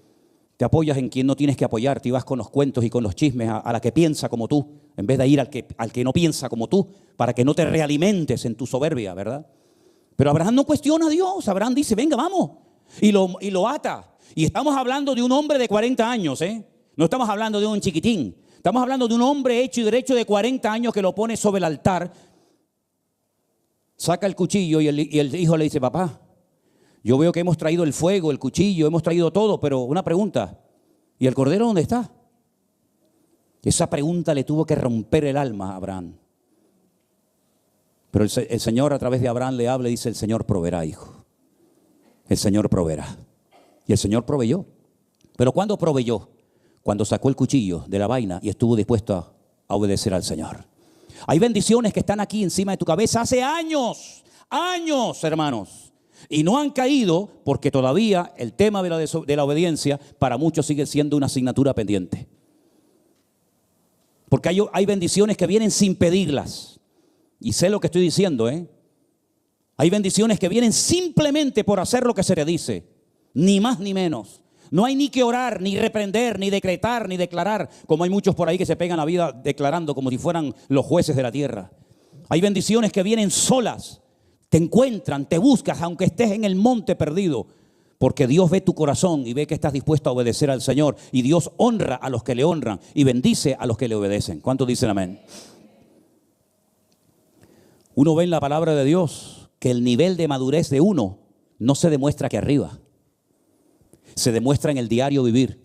te apoyas en quien no tienes que apoyarte y vas con los cuentos y con los chismes a la que piensa como tú, en vez de ir al que no piensa como tú, para que no te realimentes en tu soberbia, ¿verdad? Pero Abraham no cuestiona a Dios. Abraham dice, venga, vamos. Y lo ata. Y estamos hablando de un hombre de 40 años, ¿eh? No estamos hablando de un chiquitín. Estamos hablando de un hombre hecho y derecho de 40 años que lo pone sobre el altar. Saca el cuchillo y el hijo le dice, papá, yo veo que hemos traído el fuego, el cuchillo, hemos traído todo, pero una pregunta, ¿y el cordero dónde está? Esa pregunta le tuvo que romper el alma a Abraham. Pero el Señor a través de Abraham le habla y dice, el Señor proveerá, hijo. El Señor proveerá. Y el Señor proveyó. ¿Pero cuándo proveyó? Cuando sacó el cuchillo de la vaina y estuvo dispuesto a obedecer al Señor. Hay bendiciones que están aquí encima de tu cabeza hace años, hermanos. Y no han caído porque todavía el tema de la obediencia para muchos sigue siendo una asignatura pendiente. Porque hay bendiciones que vienen sin pedirlas. Y sé lo que estoy diciendo, ¿eh? Hay bendiciones que vienen simplemente por hacer lo que se le dice. Ni más ni menos. No hay ni que orar, ni reprender, ni decretar, ni declarar, como hay muchos por ahí que se pegan la vida declarando como si fueran los jueces de la tierra. Hay bendiciones que vienen solas, te encuentran, te buscas, aunque estés en el monte perdido, porque Dios ve tu corazón y ve que estás dispuesto a obedecer al Señor. Y Dios honra a los que le honran y bendice a los que le obedecen. ¿Cuántos dicen amén? Uno ve en la palabra de Dios que el nivel de madurez de uno no se demuestra aquí arriba. Se demuestra en el diario vivir,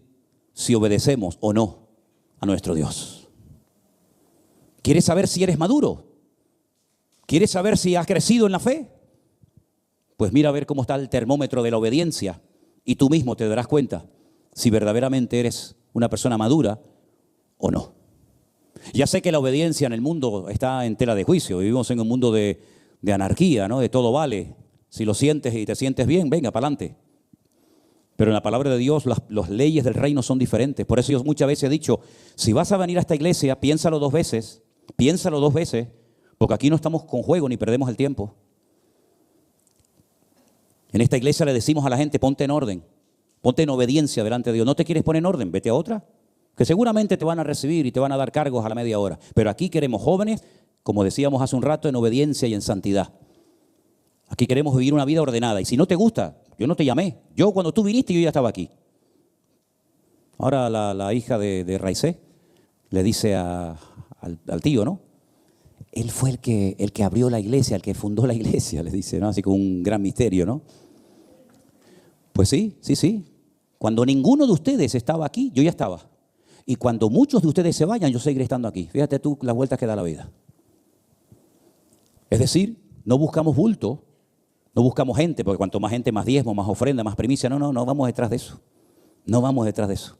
si obedecemos o no a nuestro Dios. ¿Quieres saber si eres maduro? ¿Quieres saber si has crecido en la fe? Pues mira a ver cómo está el termómetro de la obediencia y tú mismo te darás cuenta si verdaderamente eres una persona madura o no. Ya sé que la obediencia en el mundo está en tela de juicio. Vivimos en un mundo de anarquía, ¿no? De todo vale. Si lo sientes y te sientes bien, venga, para adelante. Pero en la palabra de Dios las leyes del reino son diferentes. Por eso yo muchas veces he dicho, si vas a venir a esta iglesia, piénsalo dos veces, porque aquí no estamos con juego ni perdemos el tiempo. En esta iglesia le decimos a la gente, ponte en orden, ponte en obediencia delante de Dios. ¿No te quieres poner en orden? Vete a otra, que seguramente te van a recibir y te van a dar cargos a la media hora. Pero aquí queremos jóvenes, como decíamos hace un rato, en obediencia y en santidad. Aquí queremos vivir una vida ordenada. Y si no te gusta, yo no te llamé. Yo cuando tú viniste, yo ya estaba aquí. Ahora la hija de Raicé le dice al tío, ¿no? Él fue el que abrió la iglesia, el que fundó la iglesia, le dice, ¿no? Así como un gran misterio, ¿no? Pues sí. Cuando ninguno de ustedes estaba aquí, yo ya estaba. Y cuando muchos de ustedes se vayan, yo seguiré estando aquí. Fíjate tú las vueltas que da la vida. Es decir, no buscamos bulto. No buscamos gente, porque cuanto más gente, más diezmo, más ofrenda, más primicia. No vamos detrás de eso. No vamos detrás de eso.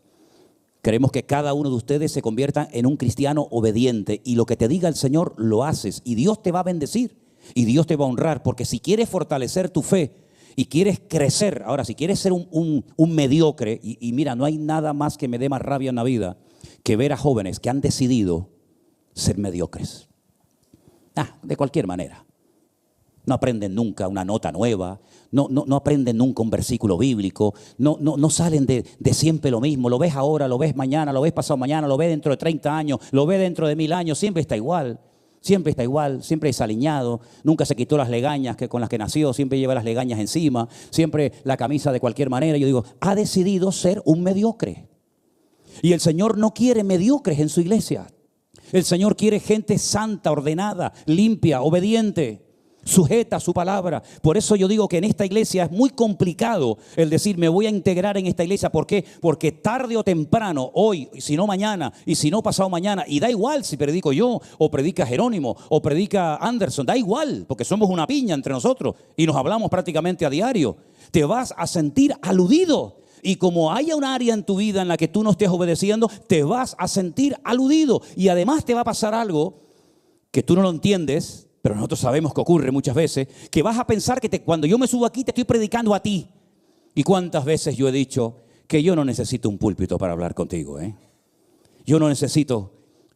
Queremos que cada uno de ustedes se convierta en un cristiano obediente. Y lo que te diga el Señor, lo haces. Y Dios te va a bendecir. Y Dios te va a honrar. Porque si quieres fortalecer tu fe y quieres crecer, ahora, si quieres ser un mediocre, y mira, no hay nada más que me dé más rabia en la vida que ver a jóvenes que han decidido ser mediocres. De cualquier manera. No aprenden nunca una nota nueva, no aprenden nunca un versículo bíblico, no salen de siempre lo mismo. Lo ves ahora, lo ves mañana, lo ves pasado mañana, lo ves dentro de 30 años, lo ves dentro de 1000 años, siempre está igual, siempre desaliñado, nunca se quitó las legañas con las que nació, siempre lleva las legañas encima, siempre la camisa de cualquier manera. Yo digo, ha decidido ser un mediocre. Y el Señor no quiere mediocres en su iglesia. El Señor quiere gente santa, ordenada, limpia, obediente, sujeta a su palabra. Por eso yo digo que en esta iglesia es muy complicado el decir me voy a integrar en esta iglesia. ¿Por qué? Porque tarde o temprano, hoy, si no mañana, y si no pasado mañana, y da igual si predico yo, o predica Jerónimo, o predica Anderson, da igual, porque somos una piña entre nosotros y nos hablamos prácticamente a diario. Te vas a sentir aludido. Y como haya un área en tu vida en la que tú no estés obedeciendo, te vas a sentir aludido. Y además te va a pasar algo que tú no lo entiendes, pero nosotros sabemos que ocurre muchas veces, que vas a pensar que cuando yo me subo aquí te estoy predicando a ti. ¿Y cuántas veces yo he dicho que yo no necesito un púlpito para hablar contigo, Yo no necesito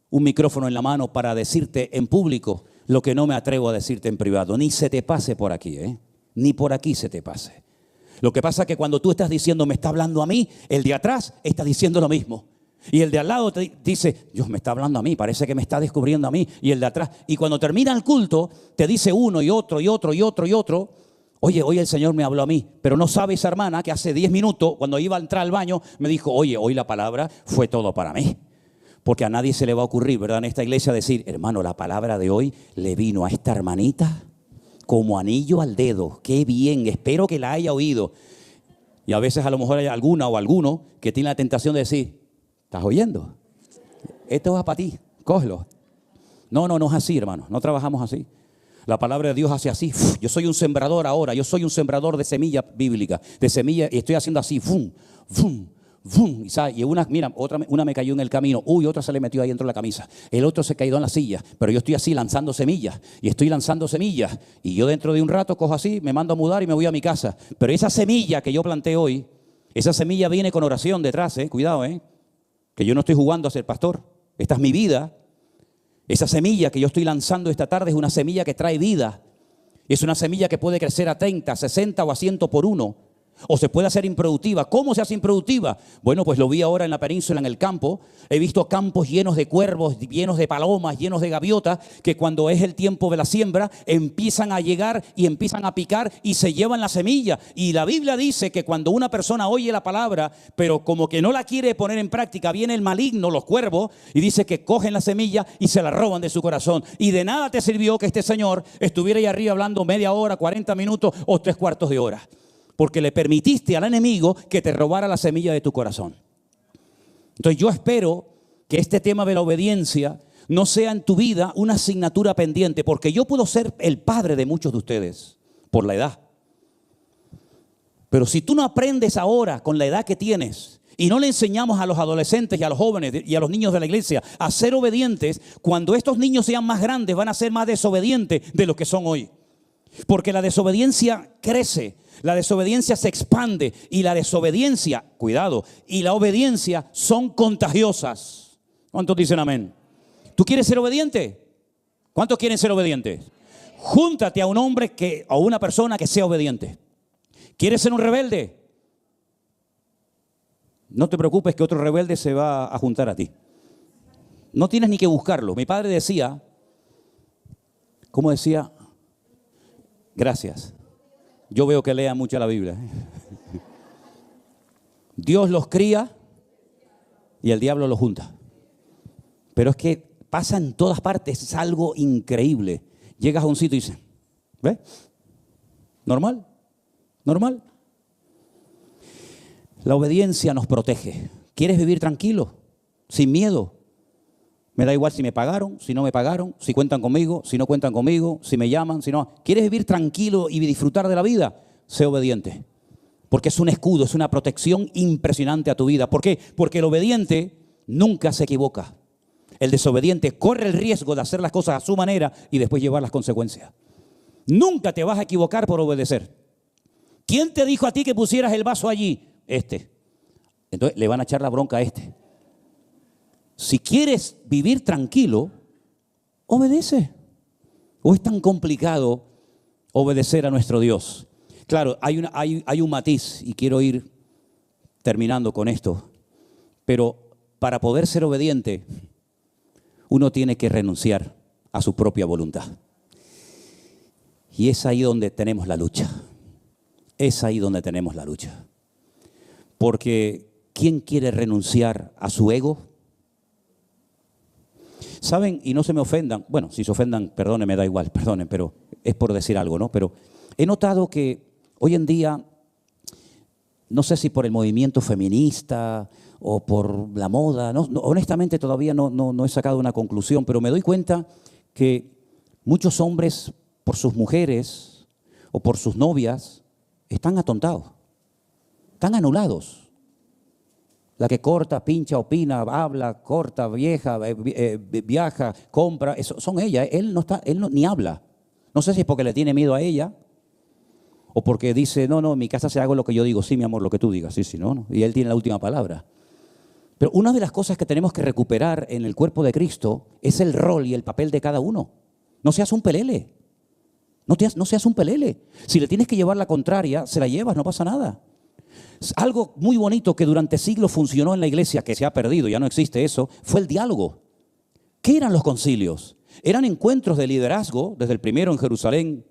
un micrófono en la mano para decirte en público lo que no me atrevo a decirte en privado. Ni se te pase por aquí, ni por aquí se te pase. Lo que pasa es que cuando tú estás diciendo me está hablando a mí, el de atrás está diciendo lo mismo. Y el de al lado te dice, Dios me está hablando a mí, parece que me está descubriendo a mí. Y el de atrás, y cuando termina el culto, te dice uno y otro y otro y otro y otro. Oye, hoy el Señor me habló a mí, pero no sabe esa hermana que hace 10 minutos, cuando iba a entrar al baño, me dijo, oye, hoy la palabra fue todo para mí. Porque a nadie se le va a ocurrir, ¿verdad? En esta iglesia decir, hermano, la palabra de hoy le vino a esta hermanita como anillo al dedo. Qué bien, espero que la haya oído. Y a veces a lo mejor hay alguna o alguno que tiene la tentación de decir, ¿estás oyendo? Esto va para ti, cógelo. No es así, hermano, no trabajamos así. La palabra de Dios hace así. Yo soy un sembrador ahora, yo soy un sembrador de semilla bíblica, de semilla, y estoy haciendo así, ¡fum! ¡Fum! ¡Fum! Y una me cayó en el camino. Uy, otra se le metió ahí dentro de la camisa. El otro se cayó en la silla. Pero yo estoy así lanzando semillas. Y estoy lanzando semillas. Y yo dentro de un rato cojo así, me mando a mudar y me voy a mi casa. Pero esa semilla que yo planté hoy, esa semilla viene con oración detrás, cuidado, que yo no estoy jugando a ser pastor. Esta es mi vida. Esa semilla que yo estoy lanzando esta tarde es una semilla que trae vida. Es una semilla que puede crecer a 30, 60 o a 100 por uno. O se puede hacer improductiva. ¿Cómo se hace improductiva? Bueno, pues lo vi ahora en la península, en el campo. He visto campos llenos de cuervos, llenos de palomas, llenos de gaviotas, que cuando es el tiempo de la siembra empiezan a llegar y empiezan a picar y se llevan la semilla. Y la Biblia dice que cuando una persona oye la palabra, pero como que no la quiere poner en práctica, viene el maligno, los cuervos, y dice que cogen la semilla y se la roban de su corazón. Y de nada te sirvió que este señor estuviera ahí arriba hablando media hora, 40 minutos o 3/4 de hora. Porque le permitiste al enemigo que te robara la semilla de tu corazón. Entonces yo espero que este tema de la obediencia no sea en tu vida una asignatura pendiente, porque yo puedo ser el padre de muchos de ustedes por la edad. Pero si tú no aprendes ahora con la edad que tienes y no le enseñamos a los adolescentes y a los jóvenes y a los niños de la iglesia a ser obedientes, cuando estos niños sean más grandes van a ser más desobedientes de lo que son hoy. Porque la desobediencia crece, la desobediencia se expande y la desobediencia, cuidado, y la obediencia son contagiosas. ¿Cuántos dicen amén? ¿Tú quieres ser obediente? ¿Cuántos quieren ser obedientes? Júntate a un hombre a una persona que sea obediente. ¿Quieres ser un rebelde? No te preocupes que otro rebelde se va a juntar a ti. No tienes ni que buscarlo. Mi padre decía, ¿cómo decía? Gracias. Yo veo que lea mucho la Biblia. Dios los cría y el diablo los junta. Pero es que pasa en todas partes, es algo increíble. Llegas a un sitio y dices, ¿ves? Normal, normal. La obediencia nos protege. ¿Quieres vivir tranquilo? Sin miedo. Me da igual si me pagaron, si no me pagaron, si cuentan conmigo, si no cuentan conmigo, si me llaman, si no. ¿Quieres vivir tranquilo y disfrutar de la vida? Sé obediente. Porque es un escudo, es una protección impresionante a tu vida. ¿Por qué? Porque el obediente nunca se equivoca. El desobediente corre el riesgo de hacer las cosas a su manera y después llevar las consecuencias. Nunca te vas a equivocar por obedecer. ¿Quién te dijo a ti que pusieras el vaso allí? Entonces le van a echar la bronca a este. Si quieres vivir tranquilo, obedece. ¿O es tan complicado obedecer a nuestro Dios? Claro, hay un matiz y quiero ir terminando con esto. Pero para poder ser obediente, uno tiene que renunciar a su propia voluntad. Y es ahí donde tenemos la lucha. Es ahí donde tenemos la lucha. Porque ¿quién quiere renunciar a su ego? ¿Saben? Y no se me ofendan. Bueno, si se ofendan, perdonen, me da igual, perdonen, pero es por decir algo, ¿no? Pero he notado que hoy en día, no sé si por el movimiento feminista o por la moda, honestamente todavía no he sacado una conclusión, pero me doy cuenta que muchos hombres, por sus mujeres o por sus novias, están atontados, están anulados. La que corta, pincha, opina, habla, corta, viaja, compra, eso son ellas. Él ni habla. No sé si es porque le tiene miedo a ella o porque dice, no, en mi casa se hago lo que yo digo. Sí, mi amor, lo que tú digas. Sí, no. Y él tiene la última palabra. Pero una de las cosas que tenemos que recuperar en el cuerpo de Cristo es el rol y el papel de cada uno. No seas un pelele. No seas un pelele. Si le tienes que llevar la contraria, se la llevas, no pasa nada. Algo muy bonito que durante siglos funcionó en la iglesia, que se ha perdido, ya no existe eso, fue el diálogo. ¿Qué eran los concilios? Eran encuentros de liderazgo, desde el primero en Jerusalén,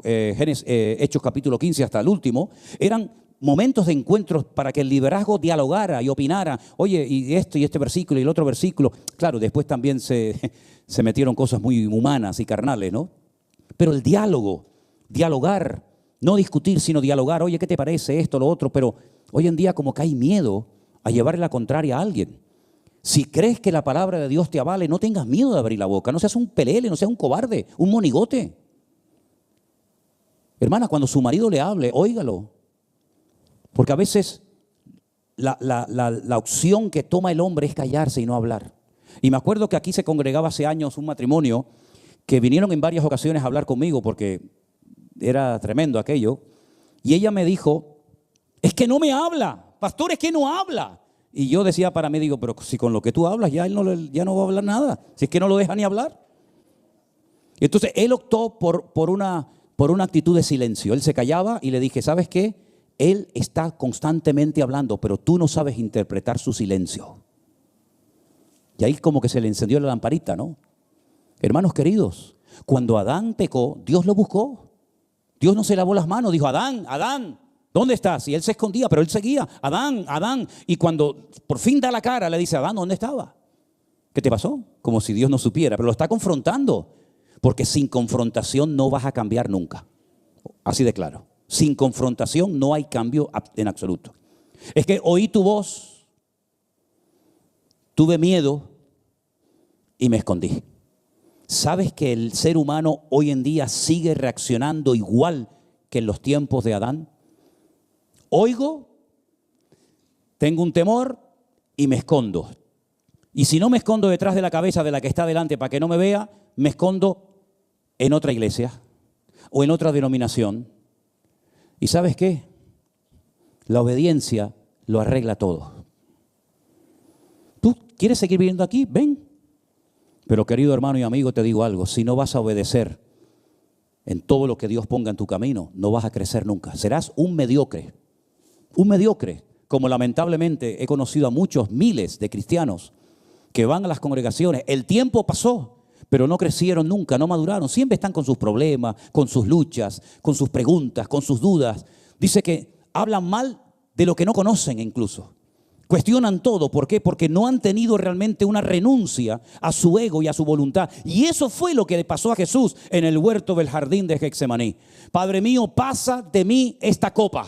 Hechos capítulo 15 hasta el último. Eran momentos de encuentros para que el liderazgo dialogara y opinara. Oye, y este versículo y el otro versículo. Claro, después también se metieron cosas muy humanas y carnales, ¿no? Pero el diálogo, dialogar, no discutir, sino dialogar. Oye, ¿qué te parece esto, lo otro? Pero hoy en día como que hay miedo a llevarle la contraria a alguien. Si crees que la palabra de Dios te avale, no tengas miedo de abrir la boca. No seas un pelele, no seas un cobarde, un monigote. Hermana, cuando su marido le hable, óigalo. Porque a veces la opción que toma el hombre es callarse y no hablar. Y me acuerdo que aquí se congregaba hace años un matrimonio que vinieron en varias ocasiones a hablar conmigo porque era tremendo aquello. Y ella me dijo, es que no me habla, pastor, es que no habla. Y yo decía para mí, digo, pero si con lo que tú hablas ya él ya no va a hablar nada, si es que no lo deja ni hablar. Y entonces él optó por una actitud de silencio. Él se callaba y le dije, ¿sabes qué? Él está constantemente hablando, pero tú no sabes interpretar su silencio. Y ahí como que se le encendió la lamparita, ¿no? Hermanos queridos, cuando Adán pecó, Dios lo buscó. Dios no se lavó las manos, dijo, Adán, Adán, ¿dónde estás? Y él se escondía, pero él seguía, Adán, Adán. Y cuando por fin da la cara, le dice, Adán, ¿dónde estaba? ¿Qué te pasó? Como si Dios no supiera, pero lo está confrontando. Porque sin confrontación no vas a cambiar nunca. Así de claro. Sin confrontación no hay cambio en absoluto. Es que oí tu voz, tuve miedo y me escondí. ¿Sabes que el ser humano hoy en día sigue reaccionando igual que en los tiempos de Adán? Oigo, tengo un temor y me escondo. Y si no me escondo detrás de la cabeza de la que está delante para que no me vea, me escondo en otra iglesia o en otra denominación. ¿Y sabes qué? La obediencia lo arregla todo. ¿Tú quieres seguir viviendo aquí? Ven. Pero querido hermano y amigo, te digo algo, si no vas a obedecer en todo lo que Dios ponga en tu camino, no vas a crecer nunca. Serás un mediocre, como lamentablemente he conocido a muchos miles de cristianos que van a las congregaciones. El tiempo pasó, pero no crecieron nunca, no maduraron. Siempre están con sus problemas, con sus luchas, con sus preguntas, con sus dudas. Dice que hablan mal de lo que no conocen incluso. Cuestionan todo. ¿Por qué? Porque no han tenido realmente una renuncia a su ego y a su voluntad. Y eso fue lo que le pasó a Jesús en el huerto del jardín de Getsemaní. Padre mío, pasa de mí esta copa.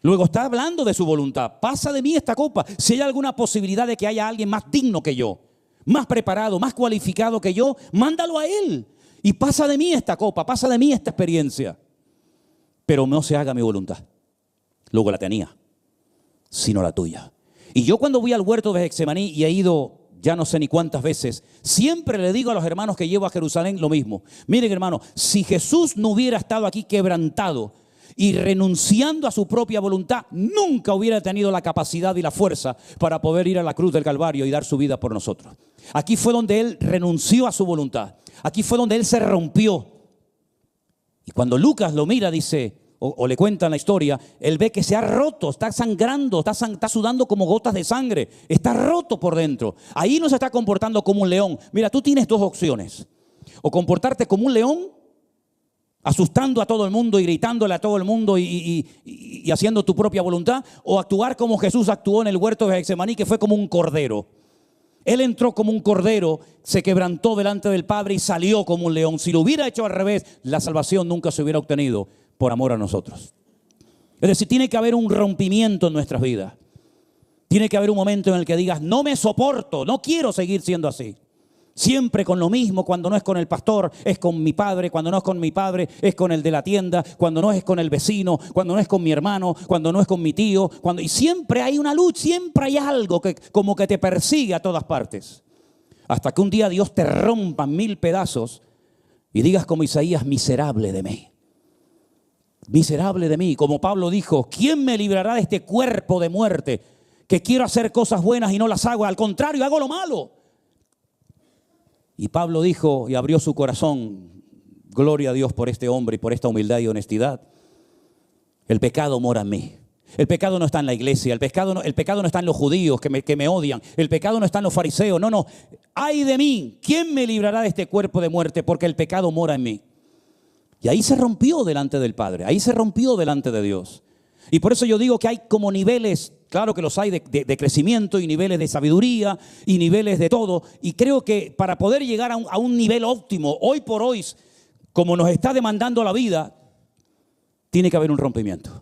Luego está hablando de su voluntad. Pasa de mí esta copa. Si hay alguna posibilidad de que haya alguien más digno que yo, más preparado, más cualificado que yo, mándalo a él. Y pasa de mí esta copa, pasa de mí esta experiencia. Pero no se haga mi voluntad. Luego la tenía, sino la tuya. Y yo cuando voy al huerto de Getsemaní y he ido ya no sé ni cuántas veces, siempre le digo a los hermanos que llevo a Jerusalén lo mismo. Miren, hermano, si Jesús no hubiera estado aquí quebrantado y renunciando a su propia voluntad, nunca hubiera tenido la capacidad y la fuerza para poder ir a la cruz del Calvario y dar su vida por nosotros. Aquí fue donde Él renunció a su voluntad. Aquí fue donde Él se rompió. Y cuando Lucas lo mira, dice, o le cuentan la historia, él ve que se ha roto, está sangrando, está sudando como gotas de sangre, está roto por dentro. Ahí no se está comportando como un león. Mira, tú tienes dos opciones. O comportarte como un león, asustando a todo el mundo y gritándole a todo el mundo y haciendo tu propia voluntad, o actuar como Jesús actuó en el huerto de Getsemaní, que fue como un cordero. Él entró como un cordero, se quebrantó delante del Padre y salió como un león. Si lo hubiera hecho al revés, la salvación nunca se hubiera obtenido por amor a nosotros. Es decir, tiene que haber un rompimiento en nuestras vidas. Tiene que haber un momento en el que digas, no me soporto, no quiero seguir siendo así. Siempre con lo mismo, cuando no es con el pastor, es con mi padre, cuando no es con mi padre, es con el de la tienda, cuando no es con el vecino, cuando no es con mi hermano, cuando no es con mi tío, y siempre hay una lucha, siempre hay algo que como que te persigue a todas partes. Hasta que un día Dios te rompa en 1000 pedazos y digas como Isaías, miserable de mí. Miserable de mí, como Pablo dijo, ¿quién me librará de este cuerpo de muerte? que quiero hacer cosas buenas y no las hago, al contrario, hago lo malo. Y Pablo dijo y abrió su corazón, gloria a Dios por este hombre y por esta humildad y honestidad. El pecado mora en mí. El pecado no está en la iglesia, el pecado no está en los judíos que me odian, el pecado no está en los fariseos, no. ¡Ay de mí! ¿Quién me librará de este cuerpo de muerte? Porque el pecado mora en mí. Y ahí se rompió delante del Padre, ahí se rompió delante de Dios. Y por eso yo digo que hay como niveles, claro que los hay de crecimiento y niveles de sabiduría y niveles de todo. Y creo que para poder llegar a un nivel óptimo, hoy por hoy, como nos está demandando la vida, tiene que haber un rompimiento.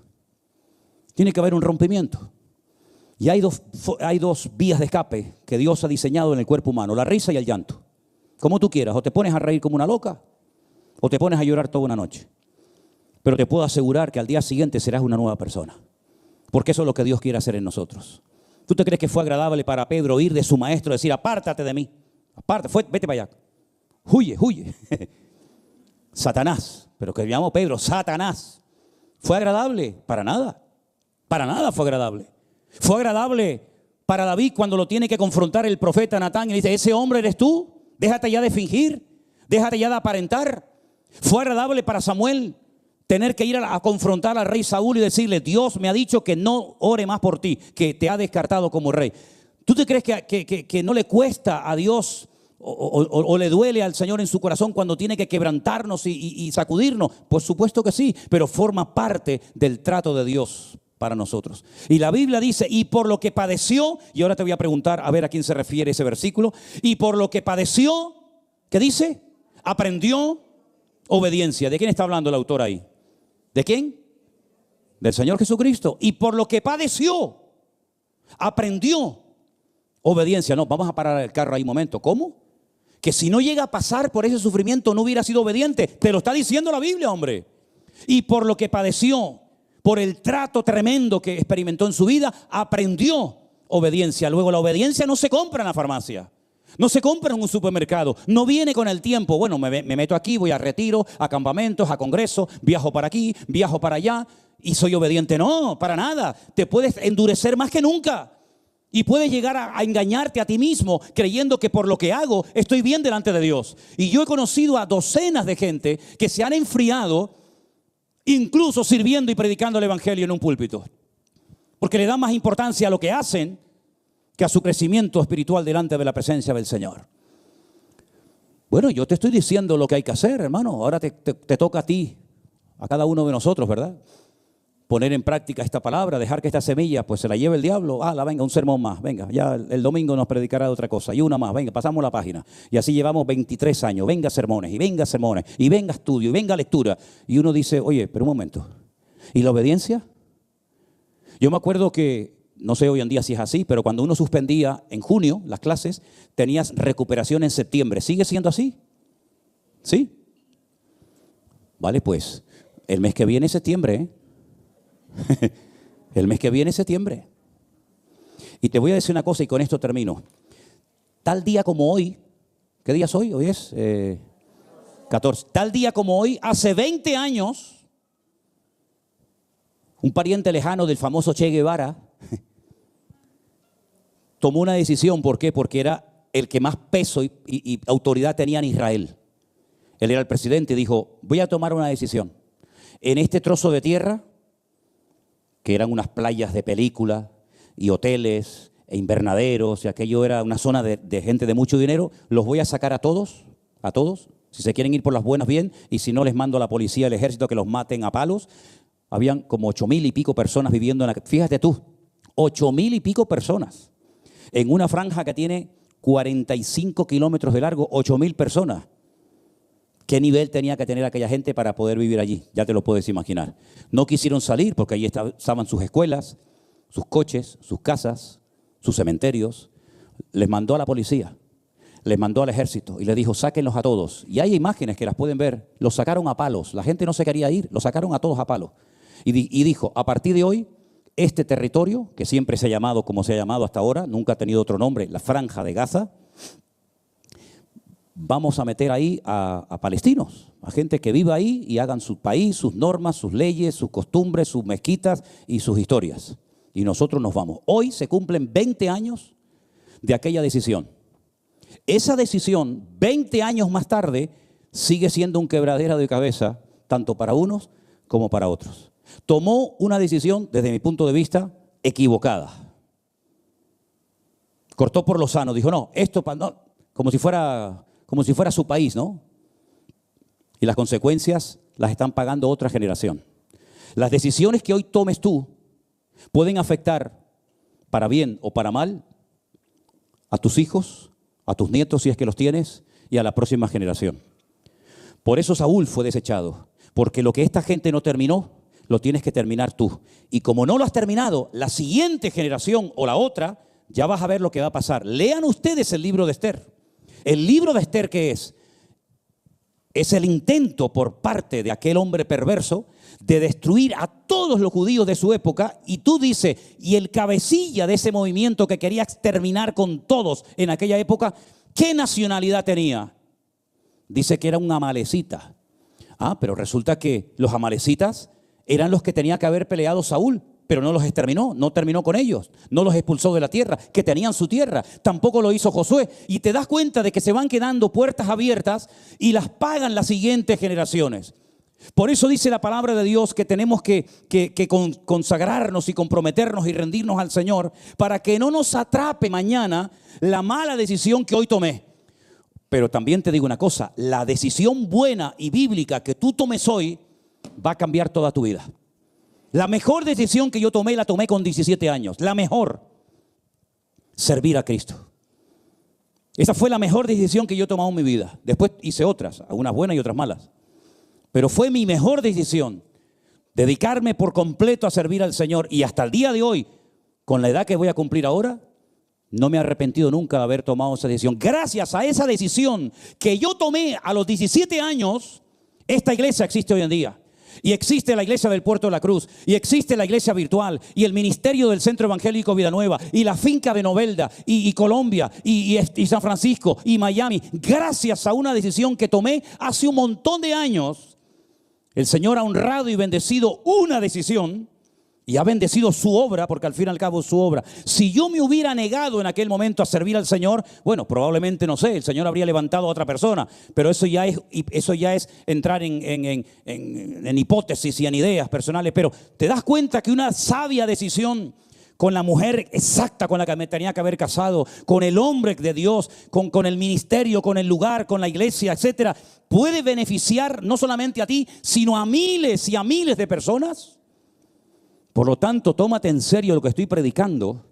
Tiene que haber un rompimiento. Y hay dos vías de escape que Dios ha diseñado en el cuerpo humano, la risa y el llanto. Como tú quieras, o te pones a reír como una loca, o te pones a llorar toda una noche. Pero te puedo asegurar que al día siguiente serás una nueva persona. Porque eso es lo que Dios quiere hacer en nosotros. ¿Tú te crees que fue agradable para Pedro oír de su maestro decir, apártate de mí? Vete para allá. Huye. Satanás. Pero que llamó Pedro, Satanás. ¿Fue agradable? Para nada. Para nada fue agradable. Fue agradable para David cuando lo tiene que confrontar el profeta Natán y le dice, ¿ese hombre eres tú? Déjate ya de fingir. Déjate ya de aparentar. Fue agradable para Samuel tener que ir a confrontar al rey Saúl y decirle, Dios me ha dicho que no ore más por ti, que te ha descartado como rey. ¿Tú te crees que no le cuesta a Dios o le duele al Señor en su corazón cuando tiene que quebrantarnos y sacudirnos? Por supuesto que sí, pero forma parte del trato de Dios para nosotros. Y la Biblia dice, y por lo que padeció, y ahora te voy a preguntar a ver a quién se refiere ese versículo, y por lo que padeció, ¿qué dice? Aprendió obediencia. ¿De quién está hablando el autor ahí? ¿De quién? Del Señor Jesucristo. Y por lo que padeció, aprendió obediencia. No, vamos a parar el carro ahí un momento. ¿Cómo? Que si no llega a pasar por ese sufrimiento no hubiera sido obediente. Te lo está diciendo la Biblia, hombre. Y por lo que padeció, por el trato tremendo que experimentó en su vida, aprendió obediencia. Luego la obediencia no se compra en la farmacia. No se compra en un supermercado, no viene con el tiempo. Bueno, me meto aquí, voy a retiro, a campamentos, a congresos, viajo para aquí, viajo para allá y soy obediente. No, para nada. Te puedes endurecer más que nunca y puedes llegar a engañarte a ti mismo creyendo que por lo que hago estoy bien delante de Dios. Y yo he conocido a docenas de gente que se han enfriado incluso sirviendo y predicando el evangelio en un púlpito, porque le dan más importancia a lo que hacen que a su crecimiento espiritual delante de la presencia del Señor. Bueno, yo te estoy diciendo lo que hay que hacer, hermano. Ahora te toca a ti, a cada uno de nosotros, ¿verdad? Poner en práctica esta palabra, dejar que esta semilla pues se la lleve el diablo. Venga, un sermón más, venga, ya el domingo nos predicará de otra cosa. Y una más, venga, pasamos la página. Y así llevamos 23 años, venga sermones, y venga estudio, y venga lectura. Y uno dice, oye, pero un momento, ¿y la obediencia? Yo me acuerdo que, no sé hoy en día si es así, pero cuando uno suspendía en junio las clases, tenías recuperación en septiembre. ¿Sigue siendo así? ¿Sí? Vale, pues, el mes que viene es septiembre, ¿eh? El mes que viene es septiembre. Y te voy a decir una cosa y con esto termino. Tal día como hoy, ¿qué día es hoy? Hoy es 14. Tal día como hoy, hace 20 años, un pariente lejano del famoso Che Guevara tomó una decisión. ¿Por qué? Porque era el que más peso y autoridad tenía en Israel. Él era el presidente y dijo, voy a tomar una decisión. En este trozo de tierra, que eran unas playas de película y hoteles e invernaderos, y aquello era una zona de gente de mucho dinero, los voy a sacar a todos. Si se quieren ir por las buenas, bien, y si no, les mando a la policía, al ejército que los maten a palos. Habían como 8,000 y pico personas viviendo en la... Fíjate tú, 8,000 y pico personas. En una franja que tiene 45 kilómetros de largo, 8,000 personas. ¿Qué nivel tenía que tener aquella gente para poder vivir allí? Ya te lo puedes imaginar. No quisieron salir porque allí estaban sus escuelas, sus coches, sus casas, sus cementerios. Les mandó a la policía, les mandó al ejército y les dijo, sáquenlos a todos. Y hay imágenes que las pueden ver. Los sacaron a palos. La gente no se quería ir, los sacaron a todos a palos. Y dijo, a partir de hoy, este territorio, que siempre se ha llamado como se ha llamado hasta ahora, nunca ha tenido otro nombre, la Franja de Gaza, vamos a meter ahí a palestinos, a gente que viva ahí y hagan su país, sus normas, sus leyes, sus costumbres, sus mezquitas y sus historias. y nosotros nos vamos. Hoy se cumplen 20 años de aquella decisión. Esa decisión, 20 años más tarde, sigue siendo un quebradero de cabeza, tanto para unos como para otros. Tomó una decisión, desde mi punto de vista, equivocada. Cortó por lo sano, dijo, no, esto no, como si fuera su país, ¿no? Y las consecuencias las están pagando otra generación. Las decisiones que hoy tomes tú pueden afectar, para bien o para mal, a tus hijos, a tus nietos si es que los tienes, y a la próxima generación. Por eso Saúl fue desechado, porque lo que esta gente no terminó, lo tienes que terminar tú. Y como no lo has terminado, la siguiente generación o la otra, ya vas a ver lo que va a pasar. Lean ustedes el libro de Esther. El libro de Esther, ¿qué es? Es el intento por parte de aquel hombre perverso de destruir a todos los judíos de su época. Y tú dices, y el cabecilla de ese movimiento que quería exterminar con todos en aquella época, ¿qué nacionalidad tenía? Dice que era un amalecita. Pero resulta que los amalecitas eran los que tenía que haber peleado Saúl, pero no los exterminó, no terminó con ellos, no los expulsó de la tierra, que tenían su tierra. Tampoco lo hizo Josué. Y te das cuenta de que se van quedando puertas abiertas y las pagan las siguientes generaciones. Por eso dice la palabra de Dios que tenemos que consagrarnos y comprometernos y rendirnos al Señor para que no nos atrape mañana la mala decisión que hoy tomé. Pero también te digo una cosa, la decisión buena y bíblica que tú tomes hoy va a cambiar toda tu vida. La mejor decisión que yo tomé, la tomé con 17 años. La mejor, servir a Cristo. Esa fue la mejor decisión que yo he tomado en mi vida. Después hice otras, algunas buenas y otras malas. Pero fue mi mejor decisión, dedicarme por completo a servir al Señor. Y hasta el día de hoy, con la edad que voy a cumplir ahora, no me he arrepentido nunca de haber tomado esa decisión. Gracias a esa decisión que yo tomé a los 17 años, esta iglesia existe hoy en día. Y existe la iglesia del Puerto de la Cruz, y existe la iglesia virtual, y el ministerio del Centro Evangélico Vida Nueva, y la finca de Novelda, y Colombia, y San Francisco, y Miami. Gracias a una decisión que tomé hace un montón de años, el Señor ha honrado y bendecido una decisión, y ha bendecido su obra, porque al fin y al cabo es su obra. Si yo me hubiera negado en aquel momento a servir al Señor, bueno, probablemente, no sé, el Señor habría levantado a otra persona, pero eso ya es entrar en hipótesis y en ideas personales. Pero te das cuenta que una sabia decisión con la mujer exacta con la que me tenía que haber casado, con el hombre de Dios, con el ministerio, con el lugar, con la iglesia, etcétera, puede beneficiar no solamente a ti, sino a miles y a miles de personas. Por lo tanto, tómate en serio lo que estoy predicando,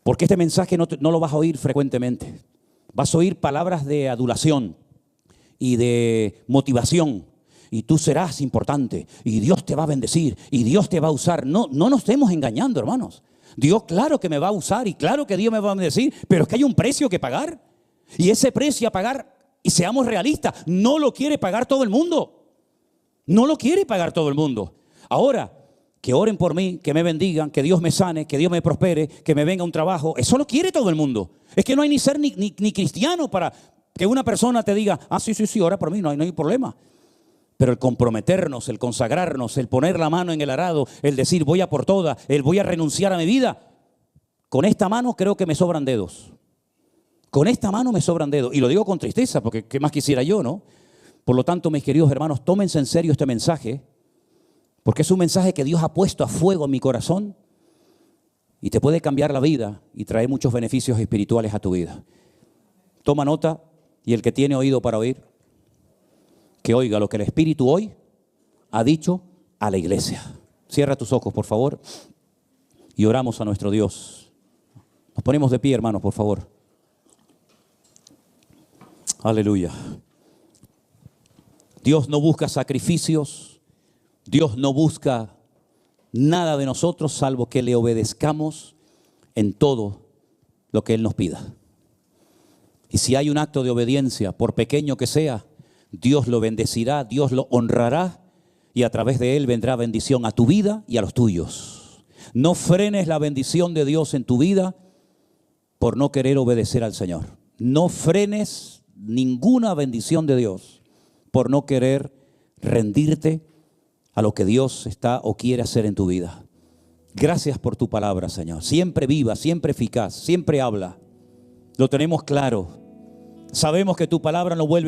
porque este mensaje no lo vas a oír frecuentemente. Vas a oír palabras de adulación y de motivación, y tú serás importante, y Dios te va a bendecir, y Dios te va a usar. No nos estemos engañando, hermanos. Dios claro que me va a usar, y claro que Dios me va a bendecir, pero es que hay un precio que pagar. Y ese precio a pagar, y seamos realistas, no lo quiere pagar todo el mundo. No lo quiere pagar todo el mundo. Ahora, que oren por mí, que me bendigan, que Dios me sane, que Dios me prospere, que me venga un trabajo, eso lo quiere todo el mundo. Es que no hay ni ser ni cristiano para que una persona te diga, sí, ora por mí, no hay problema. Pero el comprometernos, el consagrarnos, el poner la mano en el arado, el decir voy a por todas, el voy a renunciar a mi vida, con esta mano creo que me sobran dedos. Con esta mano me sobran dedos. Y lo digo con tristeza, porque qué más quisiera yo, ¿no? Por lo tanto, mis queridos hermanos, tómense en serio este mensaje, porque es un mensaje que Dios ha puesto a fuego en mi corazón y te puede cambiar la vida y traer muchos beneficios espirituales a tu vida. Toma nota, y el que tiene oído para oír, que oiga lo que el Espíritu hoy ha dicho a la iglesia. Cierra tus ojos, por favor, y oramos a nuestro Dios. Nos ponemos de pie, hermanos, por favor. Aleluya. Dios no busca sacrificios. Dios no busca nada de nosotros salvo que le obedezcamos en todo lo que Él nos pida. Y si hay un acto de obediencia, por pequeño que sea, Dios lo bendecirá, Dios lo honrará y a través de Él vendrá bendición a tu vida y a los tuyos. No frenes la bendición de Dios en tu vida por no querer obedecer al Señor. No frenes ninguna bendición de Dios por no querer rendirte a lo que Dios está o quiere hacer en tu vida. Gracias por tu palabra, Señor. Siempre viva, siempre eficaz, siempre habla. Lo tenemos claro. Sabemos que tu palabra no vuelve